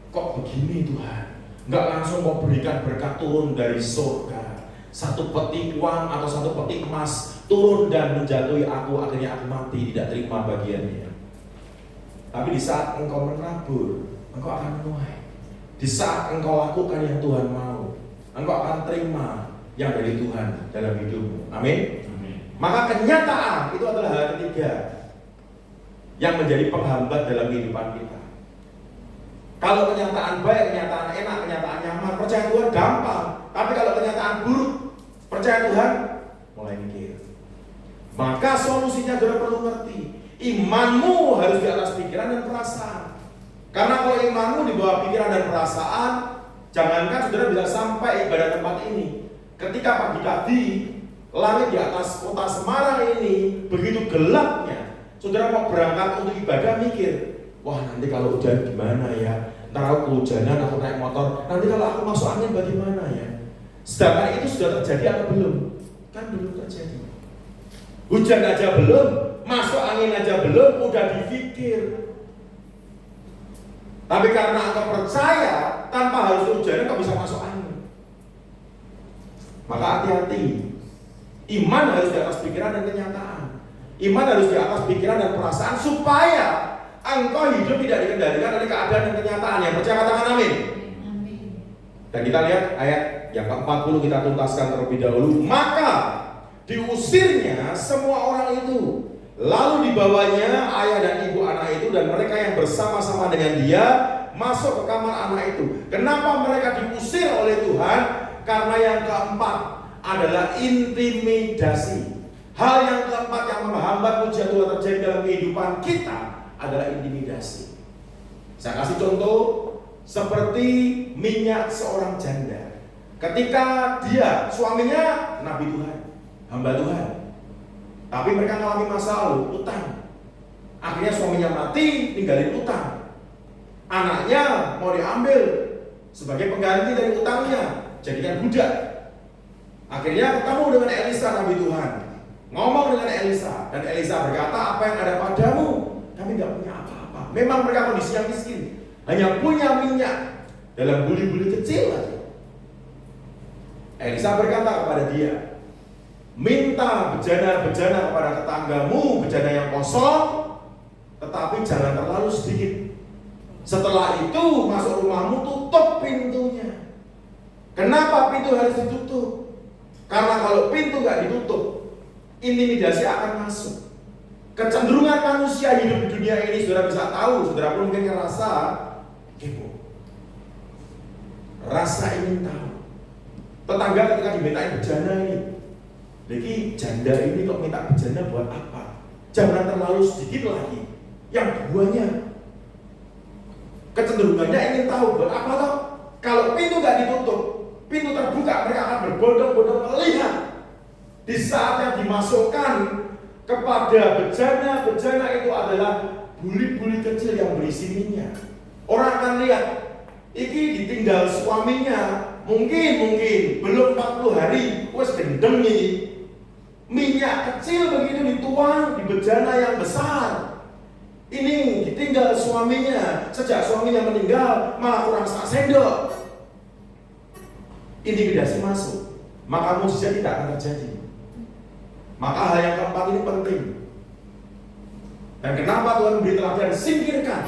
Speaker 2: Kok begini Tuhan? Enggak langsung mau berikan berkat turun dari surga, satu peti uang atau satu peti emas turun dan menjatuhi aku, akhirnya aku mati, tidak terima bagiannya. Tapi di saat engkau menabur, engkau akan menuai. Di saat engkau lakukan yang Tuhan mau, engkau akan terima yang dari Tuhan dalam hidupmu. Amin. Maka kenyataan itu adalah hal ketiga yang menjadi penghambat dalam kehidupan kita. Kalau kenyataan baik, kenyataan enak, kenyataan nyaman, percaya Tuhan gampang. Tapi kalau kenyataan buruk, percaya Tuhan mulai mikir. Maka solusinya saudara perlu ngerti, imanmu harus di atas pikiran dan perasaan. Karena kalau imanmu di bawah pikiran dan perasaan, jangankan saudara bisa sampai ibadah tempat ini. Ketika pagi tadi langit di atas kota Semarang ini begitu gelapnya, saudara mau berangkat untuk ibadah mikir, wah nanti kalau hujan gimana ya? Ntar aku kehujanan, aku naik motor, nanti kalau aku masuk angin bagaimana ya? Sedangkan itu sudah terjadi atau belum? Kan belum terjadi. Hujan aja belum, masuk angin aja belum, udah dipikir. Tapi karena engkau percaya, tanpa harus hujan engkau bisa masuk angin. Maka hati-hati. Iman harus di atas pikiran dan kenyataan. Iman harus di atas pikiran dan perasaan supaya engkau hidup tidak dikendalikan oleh keadaan dan kenyataan. Yang percaya katakan amin. Dan kita lihat ayat yang ke-40 kita tuntaskan terlebih dahulu. Maka diusirnya semua orang itu, lalu dibawanya ayah dan ibu anak itu dan mereka yang bersama-sama dengan dia masuk ke kamar anak itu. Kenapa mereka diusir oleh Tuhan? Karena yang keempat adalah intimidasi. Hal yang keempat yang menghambat pujian Tuhan terjadi dalam kehidupan kita adalah intimidasi. Saya kasih contoh seperti minyak seorang janda. Ketika dia, suaminya nabi Tuhan, hamba Tuhan, tapi mereka mengalami masa lalu utang. Akhirnya suaminya mati, tinggalin utang. Anaknya mau diambil sebagai pengganti dari utangnya, jadikan budak. Akhirnya ketemu dengan Elisa nabi Tuhan, ngomong dengan Elisa, dan Elisa berkata, apa yang ada padamu? Kami nggak punya apa-apa. Memang mereka kondisinya miskin, hanya punya minyak dalam buli-buli kecil aja. Elisa berkata kepada dia, minta bejana-bejana kepada tetanggamu, bejana yang kosong, tetapi jangan terlalu sedikit. Setelah itu masuk rumahmu, tutup pintunya. Kenapa pintu harus ditutup? Karena kalau pintu nggak ditutup, intimidasi akan masuk. Kecenderungan manusia hidup di dunia ini, saudara bisa tahu, saudara pun mungkin ngerasa kepo, rasa ingin tahu. Tetangga ketika dimintain bejana ini, lagi janda ini kok minta bejana buat apa? Jangan terlalu sedikit lagi. Yang keduanya, kecenderungannya ingin tahu buat apa toh? Kalau pintu nggak ditutup, pintu terbuka, mereka akan berbondong-bondong melihat. Di saat yang dimasukkan kepada bejana itu adalah buli-buli kecil yang berisi minyak. Orang akan lihat, iki ditinggal suaminya, mungkin belum 40 hari, wes gendeng nih. Minyak kecil begitu dituang di bejana yang besar. Ini ditinggal suaminya, sejak suaminya meninggal malah kurang sak sendok. Intimidasi masuk, maka mujizat tidak akan terjadi. Maka hal yang keempat ini penting. Dan kenapa Tuhan beri teladan? Singkirkan,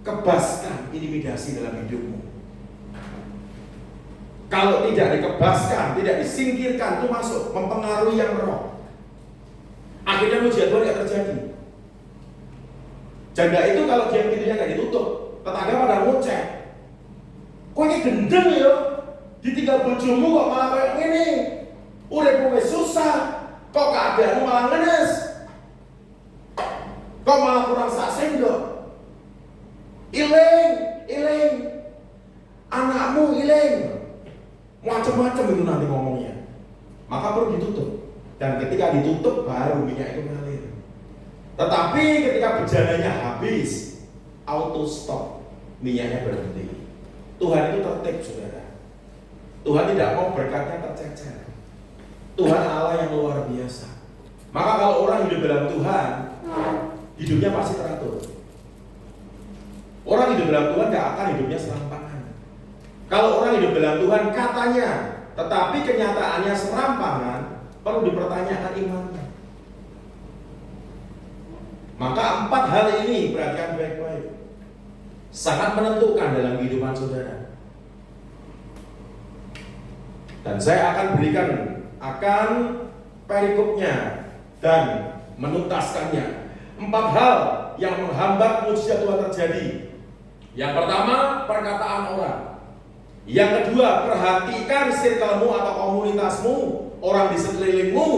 Speaker 2: kebaskan intimidasi dalam hidupmu. Kalau tidak dikebaskan, tidak disingkirkan, itu masuk mempengaruhi yang roh. Akhirnya mujizat Tuhan tidak terjadi. Janda itu kalau dia pintunya nggak ditutup, tetangga pada ngoceh. Kok ini gendeng ya? Ditinggal bojomu kok malah kayak gini. Udah gue susah, kok keadaanmu malah ngenes. Kok malah kurang sak sendok. Iling, anakmu iling. Macam-macam itu nanti ngomongnya. Maka perlu ditutup. Dan ketika ditutup baru minyak itu mengalir. Tetapi ketika bejananya habis, auto stop, minyaknya berhenti. Tuhan itu tertib, saudara. Tuhan tidak mau berkatnya tercecer. Tuhan Allah yang luar biasa. Maka kalau orang hidup dalam Tuhan, hidupnya pasti teratur. Orang hidup dalam Tuhan gak akan hidupnya serampangan. Kalau orang hidup dalam Tuhan katanya, tetapi kenyataannya serampangan, perlu dipertanyakan imannya. Maka 4 hal ini perhatikan baik-baik, sangat menentukan dalam kehidupan saudara. Dan saya akan berikan perikopnya dan menuntaskannya. 4 hal yang menghambat mujizat Tuhan terjadi. Yang pertama, perkataan orang. Yang kedua, perhatikan circle-mu atau komunitasmu, orang di sekelilingmu.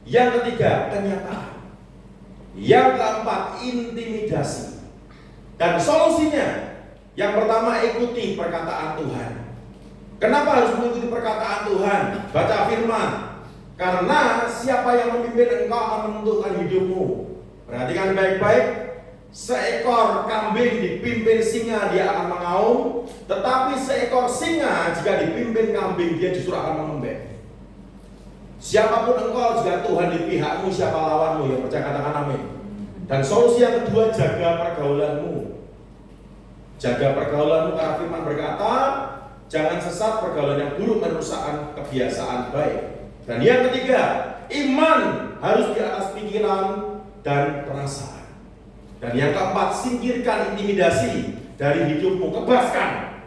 Speaker 2: Yang ketiga, kenyataan. Yang keempat, intimidasi. Dan solusinya, yang pertama, ikuti perkataan Tuhan. Kenapa harus mengikuti perkataan Tuhan? Baca firman. Karena siapa yang memimpin engkau akan menentukan hidupmu. Perhatikan baik-baik. Seekor kambing dipimpin singa dia akan mengaum, tetapi seekor singa jika dipimpin kambing dia justru akan mengembek. Siapapun engkau, jika Tuhan di pihakmu, siapa lawanmu? Ya percaya, katakan amin. Dan solusi yang kedua, jaga pergaulanmu. Jaga pergaulanmu karena firman berkata, jangan sesat, pergaulan yang buruk merusakkan kebiasaan baik. Dan yang ketiga, iman harus di atas pikiran dan perasaan. Dan yang keempat, singkirkan intimidasi dari hidupmu, kebaskan.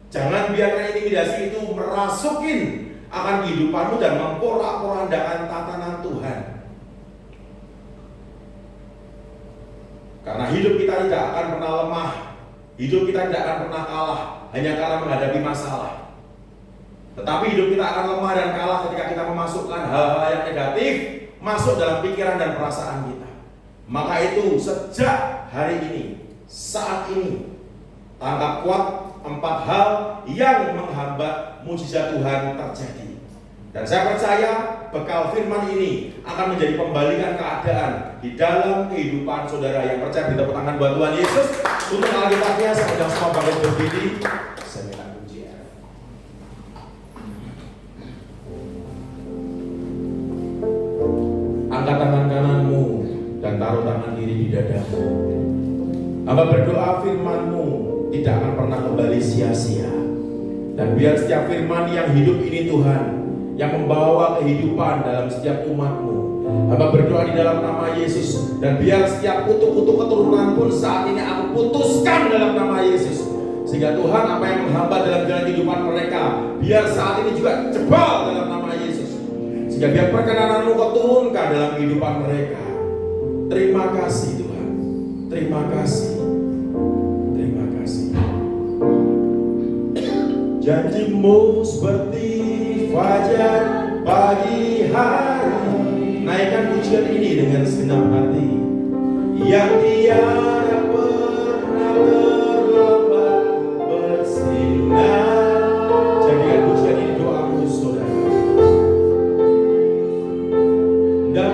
Speaker 2: Jangan biarkan intimidasi itu merasukin akan kehidupanmu dan memporak-porandakan tatanan Tuhan. Karena hidup kita tidak akan pernah lemah, hidup kita tidak akan pernah kalah hanya karena menghadapi masalah. Tetapi hidup kita akan lemah dan kalah ketika kita memasukkan hal-hal yang negatif masuk dalam pikiran dan perasaan kita. Maka itu sejak hari ini, saat ini, tangkap kuat 4 hal yang menghambat mujizat Tuhan terjadi. Dan saya percaya bekal firman ini akan menjadi pembalikan keadaan di dalam kehidupan saudara. Yang percaya beri tepuk tangan buat Tuhan Yesus. Untuk Alkitabnya saya undang semua bangkit berdiri. Saya minta pujian. Angkat tangan kananmu dan taruh tangan kiri di dadamu. Hamba berdoa firman-Mu tidak akan pernah kembali sia-sia. Dan biar setiap firman yang hidup ini Tuhan, yang membawa kehidupan dalam setiap umat-Mu, hamba berdoa di dalam nama Yesus. Dan biar setiap kutuk-kutuk keturunan pun saat ini aku putuskan dalam nama Yesus. Sehingga Tuhan, apa yang menghambat dalam jalan kehidupan mereka, biar saat ini juga jebol dalam nama Yesus. Sehingga biar perkenanan-Mu Kau turunkan dalam kehidupan mereka. Terima kasih Tuhan. Terima kasih. Terima kasih. Janji-Mu seperti fajar pagi hari. Naikkan pujian ini dengan segenap hati. Yang tiada pernah terlambat bersinar. Jadikan pujian ini doamu saudara. Dan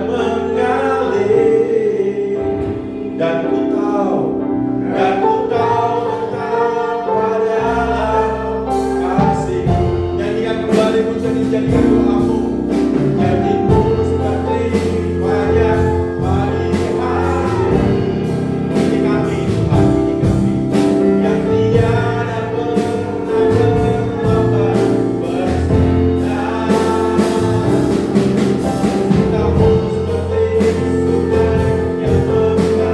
Speaker 2: jadikan doamu. Janjimu seperti fajar pagi hari. Ini kami Tuhan, ini kami yang tiada pernah terlambat bersinar. Kamu seperti sungai yang mengalir.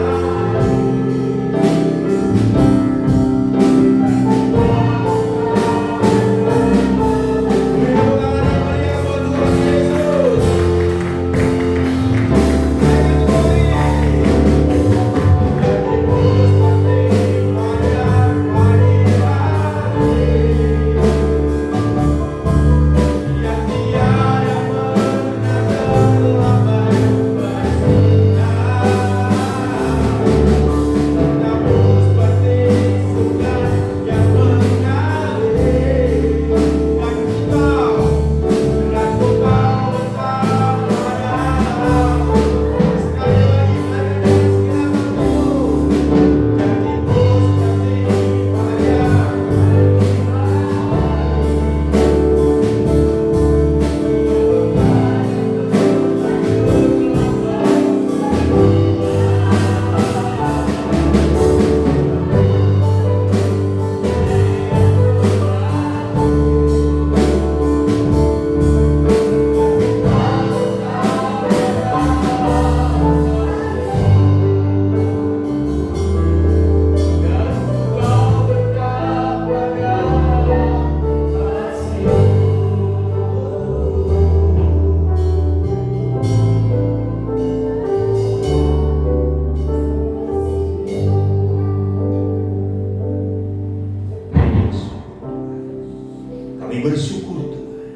Speaker 2: Kami bersyukur Tuhan,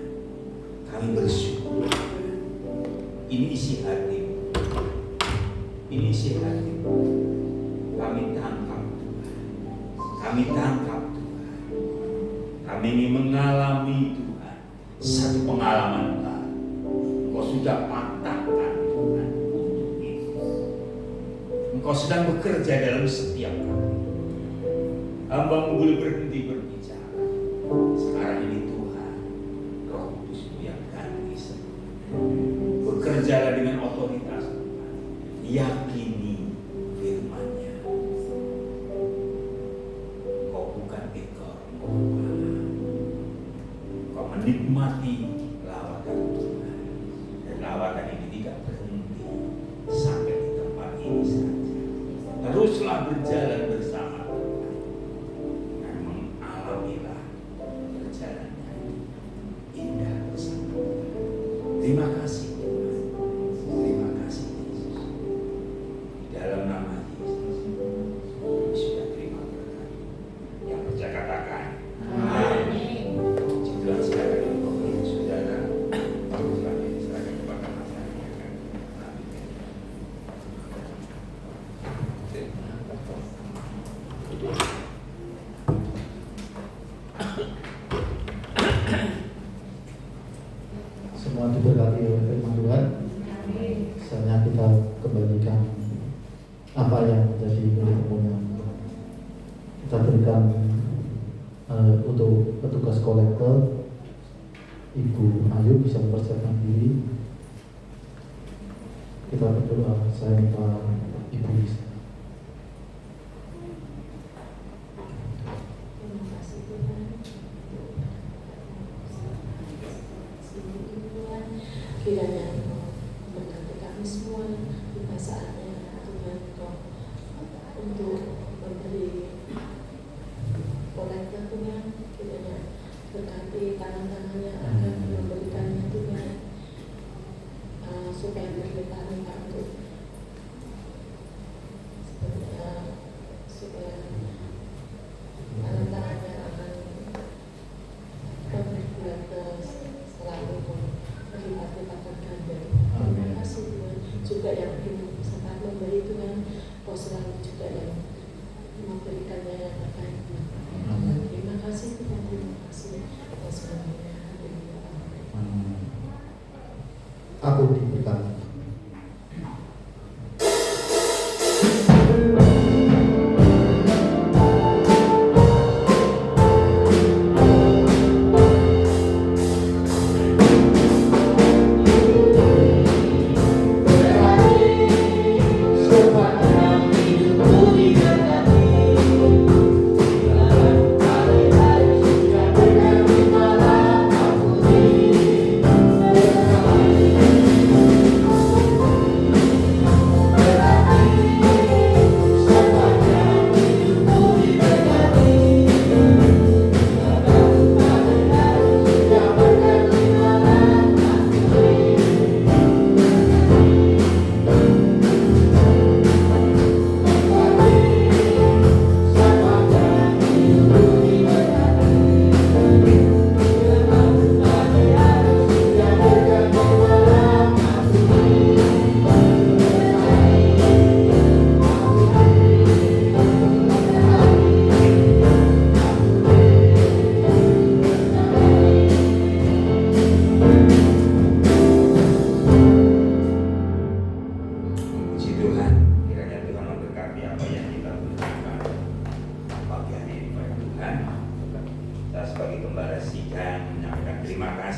Speaker 2: kami bersyukur. Ini isi hati, ini isi hati. Kami tangkap Tuhan, kami tangkap Tuhan. Kami ingin mengalami Tuhan satu pengalaman Tuhan. Engkau sudah patahkan Tuhan untuk ini. Engkau sedang bekerja dalam setiap kami. Hamba-Mu boleh berhenti berbicara. Sekarang ini Tuhan, Roh Kudus-Mu yang ganti semuanya. Bekerjalah dengan otoritas Tuhan. Yakini firman-Nya. Kau bukan ekor, kau kepala. Kau menikmati lawatan Tuhan. Dan lawatan ini tidak berhenti sampai di tempat ini saja. Teruslah berjalan bersama Tuhan. Dan mengalamilah perjalanannya indah bersama Tuhan. Terima kasih Tuhan. Terima kasih Yesus. Di dalam nama Yesus kami sudah terima berkat. Yang percaya katakan amin. Tuhan silakan untuk saudara. Silakan diserahkan kepada masyarakat. Amin.
Speaker 1: Semua diberkati oleh firman Tuhan. Misalnya kita kembalikan apa yang menjadi milik punya. Kita berikan untuk petugas kolektor. Ibu Ayu bisa mempersiapkan diri. Kita berdoa. Saya minta Ibu bisa.
Speaker 4: Terima kasih Tuhan. Tuhan, kiranya Engkau memberkati kami semua pada saatnya Tuhan Engkau untuk memberi kolektor Tuhan, kiranya berkati tangan-tangannya akan memberikannya Tuhan, supaya berlipat untuk supaya tangan-tangannya akan berbuat selalu berlipat-lipatkan ganda. Terima kasih Tuhan. Juga yang sempat memberi Tuhan, Kau selalu juga yang memberikannya yang terbaik. Terima kasih Tuhan. Terima kasih atas semuanya.
Speaker 1: Aku diberkati.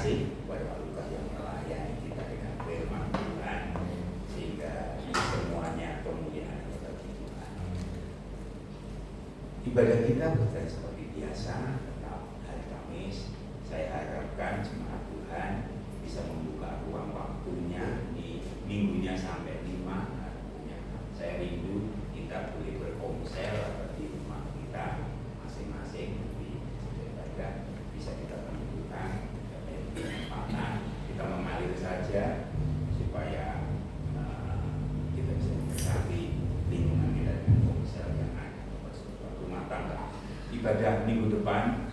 Speaker 5: kasih kepada Pak Lukas yang melayani kita dengan firman Tuhan, sehingga semuanya kemuliaan bagi Tuhan. Ibadah kita bukan seperti biasa, tetap hari Kamis. Saya harapkan jemaat Tuhan bisa membuka ruang waktunya di minggunya sampai 5. Saya rindu kita boleh berkomsel di rumah kita masing-masing, di ibadah bisa kita tentukan kesempatan kita mengalir saja supaya kita bisa memberkati lingkungan kita dengan komsel yang ada bersama rumah tangga. Ibadah minggu depan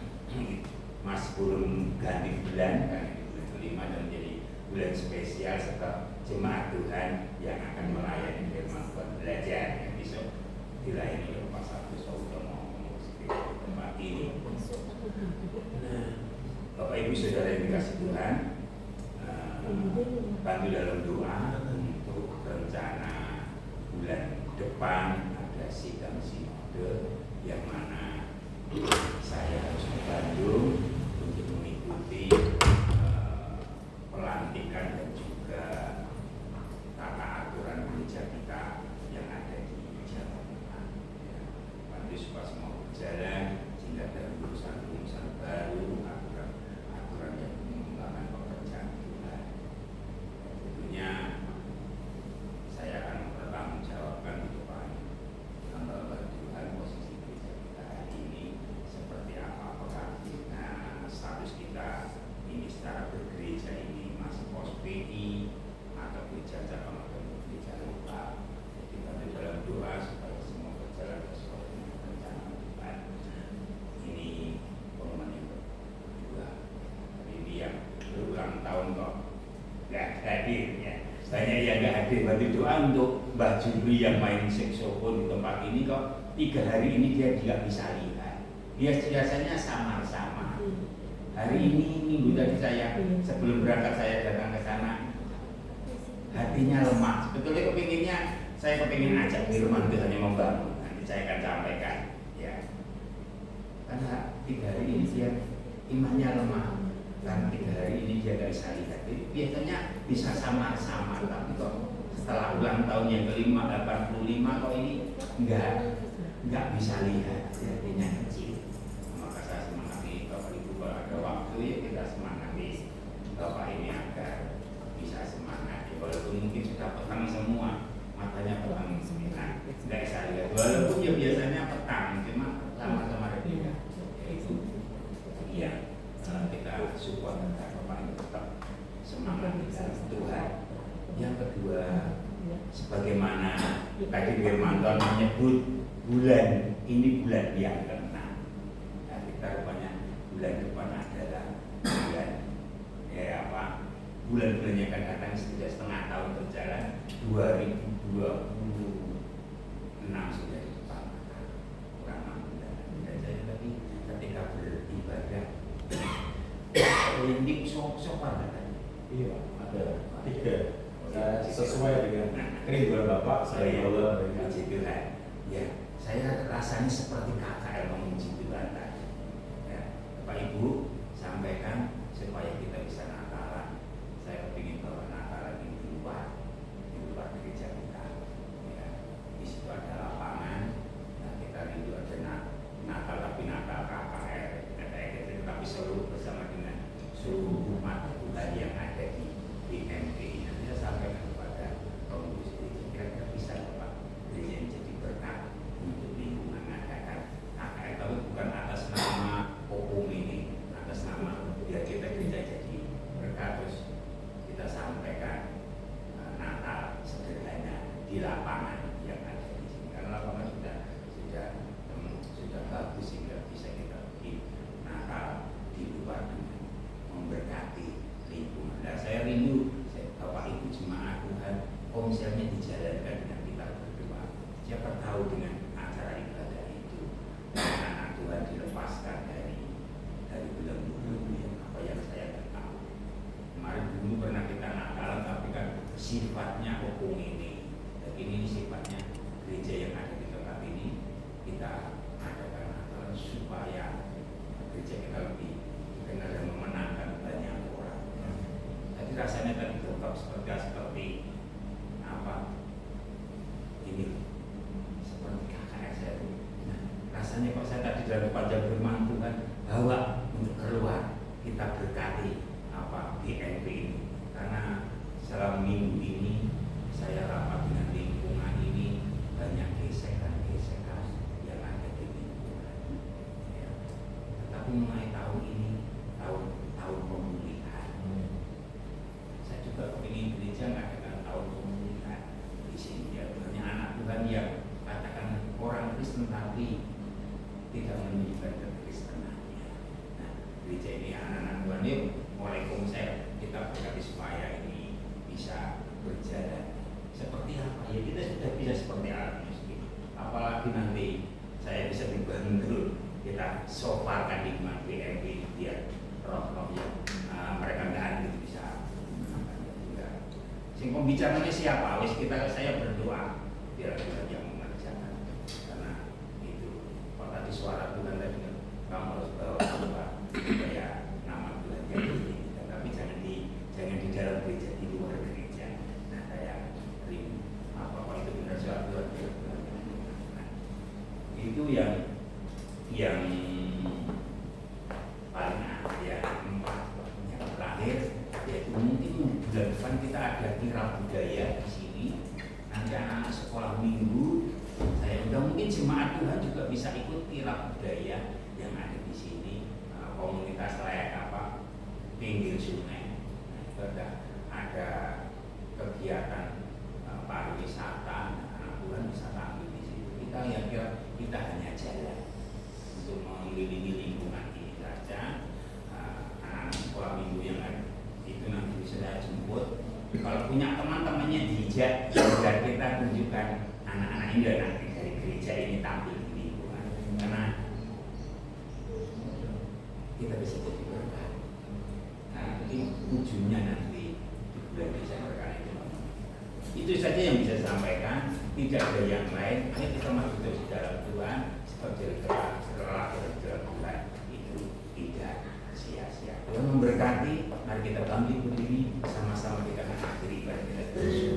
Speaker 5: Mas belum ganti bulan, kan bulan kelima, dan menjadi bulan spesial serta jemaat Tuhan yang akan melayani firman Tuhan belajar yang besok dilayani oleh Pak Sabtu Sautomo di tempat ini. Nah, Bapak Ibu Saudara yang dikasih Tuhan, bantu dalam doa untuk rencana bulan depan ada sidang sinode yang mana saya harus ke Bandung untuk mengikuti pelantikan dan juga tata aturan gereja kita yang ada di Jawa Tengah. Bantu supaya semua berjalan sehingga dalam urusan baru, aturan yang mengembangkan pekerjaan Tuhan. Tentunya saya akan bertanggung jawabkan di depan hamba Tuhan posisi gereja kita hari ini seperti apa, apakah status kita ini secara bergereja ini masih pos PI atau gereja cabang atau gereja lokal. Jadi bantu dalam doa supaya semua berjalan sesuai dengan rencana Tuhan. Ini momen yang kedua. Ini yang berulang tahun kok nggak hadir ya. Banyak yang nggak hadir. Bantu doa untuk Mbak Juli yang main saksofon di tempat ini kok 3 hari ini dia tidak bisa lihat. Dia biasanya samar-samar. Hari ini minggu tadi saya sebelum berangkat saya datang ke sana, hatinya lemah. Sebetulnya saya kepingin ajak firman Tuhan yang membangun. Nanti saya akan sampaikan, ya. Karena 3 hari ini dia imannya lemah. Dan 3 hari ini dia tidak bisa lihat. Biasanya bisa samar-samar, tapi kok setelah ulang tahun yang ke-85 kok ini nggak bisa lihat. Hatinya kecil. Maka saya semangati Bapak Ibu kalau ada waktu ya kita semangati Bapak ini agar bisa semangat. Walaupun mungkin sudah petang semua, matanya petang sembilan, nggak bisa lihat. Walaupun ya biasanya petang, cuma sama-sama berbeda. Itu iya, kita support agar Bapak ini tetap semangat di dalam Tuhan. Yang kedua, sebagaimana tadi firman Tuhan menyebut bulan ini bulan yang ke-6. Nah, kita rupanya bulan depan adalah bulan-bulan yang akan datang sudah setengah tahun berjalan, 2026 sudah di depan mata, kurang 6 bulan saja. Tapi ketika beribadah ini sok-sokan katanya.
Speaker 2: Iya, ada 3. Sesuai dengan kerinduan Bapak, saya Allah dengan
Speaker 5: Tuhan. Ya, saya rasanya seperti KKL memuji Tuhan tadi. Ya, Bapak Ibu sampaikan supaya kita bisa Natalan. Saya kepingin bahwa Natalan ini di luar gereja kita. Ya, di situ ada lapangan. Nah, kita rindu ada Natal, tapi Natal KKL, tapi selalu bersama dengan seluruh umat Tuhan yang ada di MPI. Nanti saya sampaikan kepada kaum muslim, kira-kira bisa Pak gereja yang jadi berkat untuk lingkungan adakan KKL, tapi bukan atas nama opung ini, atas nama biar kita gereja jadi berkat. Terus kita sampaikan Natal sederhana di lapangan yang ada di sini, karena lapangan sudah bagus sehingga bisa kita bikin Natal di luar dengan memberkati lingkungan. Dan saya rindu Bapak Ibu jemaat Tuhan, komselnya dijalankan dengan kita berdoa. Siapa tahu dengan acara ibadah itu anak Tuhan dilepaskan dari belenggu-belenggu yang apa yang saya tidak tahu. Kemarin dulu pernah kita Natalan, tapi kan sifatnya opung ini. Dan ini sifatnya gereja yang ada di tempat ini, kita adakan Natalan supaya gereja kita lebih dikenal dan memenangkan banyak orang. seperti apa ini, seperti kakak saya itu. Nah, rasanya kok saya tadi dalam panjang firman Tuhan bawa untuk keluar, kita berkati apa BNP ini, karena selama minggu ini saya rapat dengan lingkungan ini, banyak gesekan-gesekan yang ada di lingkungan ya. Tetapi mulai tahun ini tahun pemulihan, saya juga kepingin gereja mengadakan tahun pemulihan di sini ya. Banyak anak Tuhan yang katakan orang Kristen tapi tidak menunjukkan kekristenannya. Nah, gereja ini anak-anak Tuhan yuk mulai konsep kita berkati supaya ini bisa berjalan seperti apa ya, kita sudah bisa seperti alat musik, apalagi nanti saya bisa dibantu kita sofarkan di BNP biar roh-roh yang mereka nggak ada itu bisa juga. Sing pembicaranya siapa? Wis saya berdoa biar Tuhan yang mengerjakan, karena itu kalau tadi suara Tuhan tadi kamu harus bawa supaya nama Tuhan jadi tinggi, tapi jangan di dalam gereja, di luar gereja. Nah, saya apa itu benar suatu Tuhan. Nah, itu yang paling ya empat. Yang terakhir yaitu mungkin bulan depan kita ada kirab budaya di sini. Nanti anak sekolah minggu saya undang, mungkin jemaat Tuhan juga bisa ikut kirab budaya yang ada di sini. Komunitas layak apa pinggir sungai. Nah, itu ada kegiatan pariwisata, anak Tuhan bisa tampil di situ. Kita hanya jalan untuk mengelilingi lingkungan ini saja. Anak-anak sekolah minggu yang ada itu nanti bisa saya jemput. Kalau punya teman-temannya dijak, dan kita tunjukkan anak-anak ini nanti dari gereja ini tampil di lingkungan, karena kita bisa jadi berkat. Nah, ini ujungnya nanti di bulan Desember kali itu. Itu saja yang bisa saya sampaikan. Tidak ada yang lain. Ayo kita masuk terus di dalam Tuhan. Seperti setelah dalam Tuhan itu tidak sia-sia. Tuhan memberkati. Mari kita bangkit berdiri sama-sama kita mengakhiri ibadah kita terus.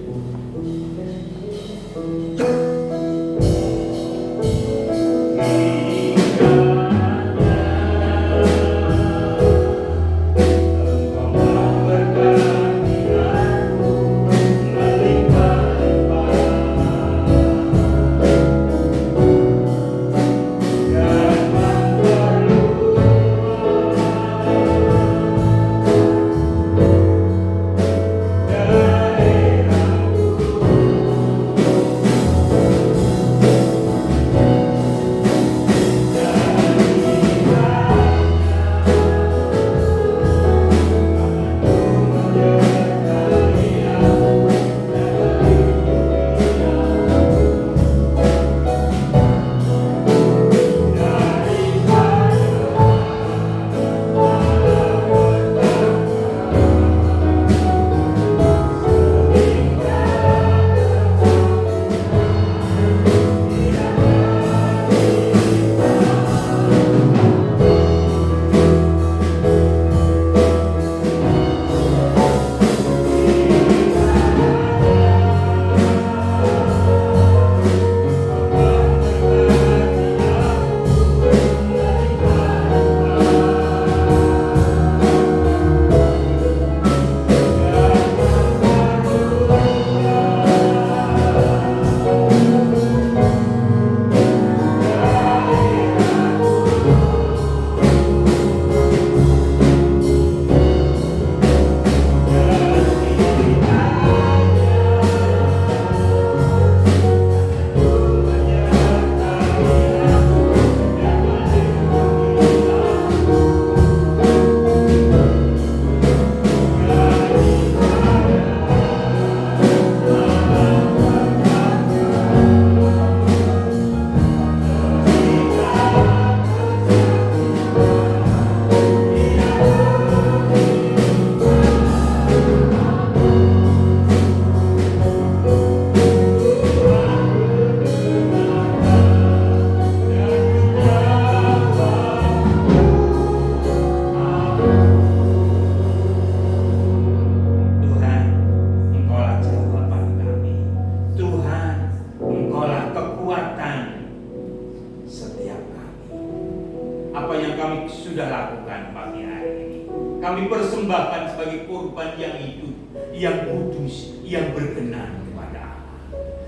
Speaker 5: persembahkan sebagai korban yang hidup, yang kudus, yang berkenan kepada Allah.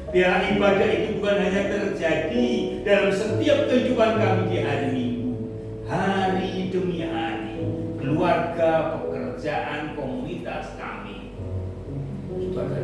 Speaker 5: Biarlah ibadah itu bukan hanya terjadi dalam setiap kehidupan kami di hari Minggu, hari demi hari, keluarga, pekerjaan, komunitas kami, ibadah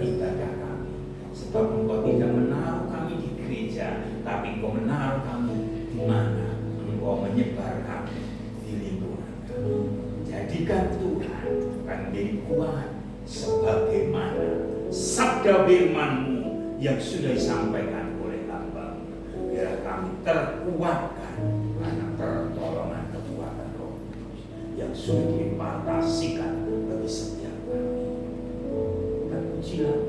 Speaker 5: kami. Sebab Engkau tidak menaruh kami di gereja, tapi Engkau menaruh kami di mana Engkau menyebar kami di lingkungan kami. Jadikan Tuhan akan menjadi kuat sebagaimana sabda firman-Mu yang sudah disampaikan oleh hamba. Biar kami terkuatkan karena pertolongan kekuatan Roh Kudus yang sudah diimpartasikan bagi setiap kami. Terpujilah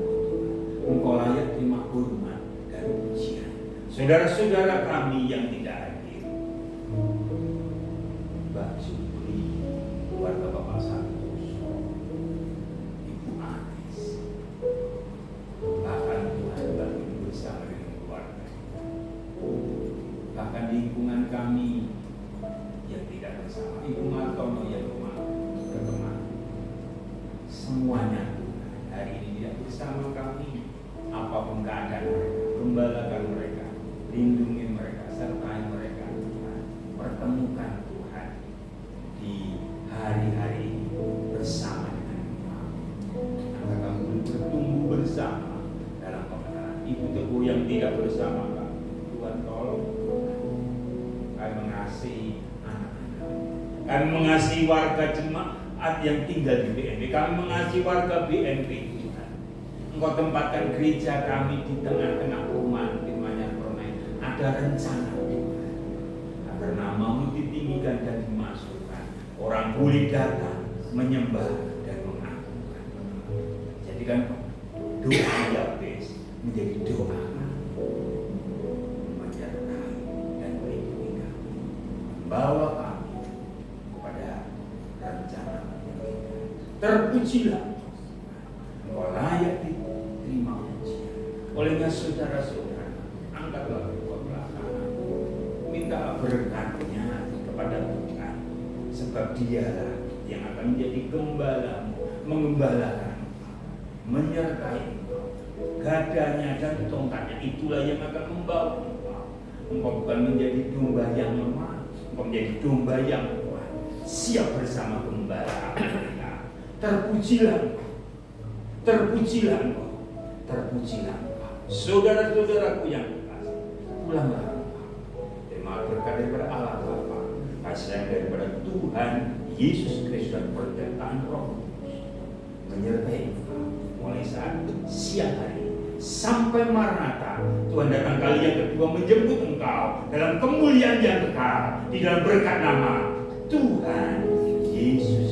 Speaker 5: Engkau layak terima hormat dan pujian. Saudara-saudara kami yang tidak hadir, Mbak Supri, keluarga Bapak Santoso, Ibu Anis, bahkan Tuhan bagi bersama dengan keluarga, bahkan di lingkungan kami yang tidak bersama, Ibu Martono yang berteman, semuanya Tuhan hari ini tidak bersama kami. Apapun keadaan mereka, gembalakan mereka, lindungi mereka, sertai mereka Tuhan. Pertemukan Tuhan di hari-hari ini bersama dengan kami. Agar kami bertumbuh bersama dalam kebenaran. Ibu Teguh yang tidak bersama kami, Tuhan tolong kami mengasihi anak-anak, kami mengasihi warga jemaat yang tinggal di BNP, kami mengasihi warga BNP. Engkau tempatkan gereja kami di tengah-tengah rumah di mana ada rencana Tuhan agar nama-Mu ditinggikan dan dimasukkan. Orang boleh datang menyembah dan mengagungkan. Jadikan doa Yabes menjadi doa menyertai dan melindungi kami, membawa kami kepada rencana yang terpujilah Engkau layak diterima pujian. Olehnya saudara-saudara, angkatlah kedua belah tangan, minta berkatnya kepada Tuhan, sebab Dialah yang akan menjadi gembala-Mu, mengembalakan, menyertai Engkau. Gadanya dan tongkatnya itulah yang akan membawa Engkau. Engkau bukan menjadi domba yang lemah, Engkau menjadi domba yang kuat, siap bersama gembala mereka. Terpujilah Engkau. Terpujilah Engkau, terpujilah Engkau. Saudara-saudaraku yang kekasih, pulanglah Engkau. Terima berkat daripada Allah Bapa, kasih sayang daripada Tuhan Yesus Kristus dan penyertaan Roh Kudus menyertai Engkau mulai saat siang hari sampai Maranatha. Tuhan datang kali yang kedua menjemput Engkau dalam kemuliaan yang kekal di dalam berkat nama Tuhan Yesus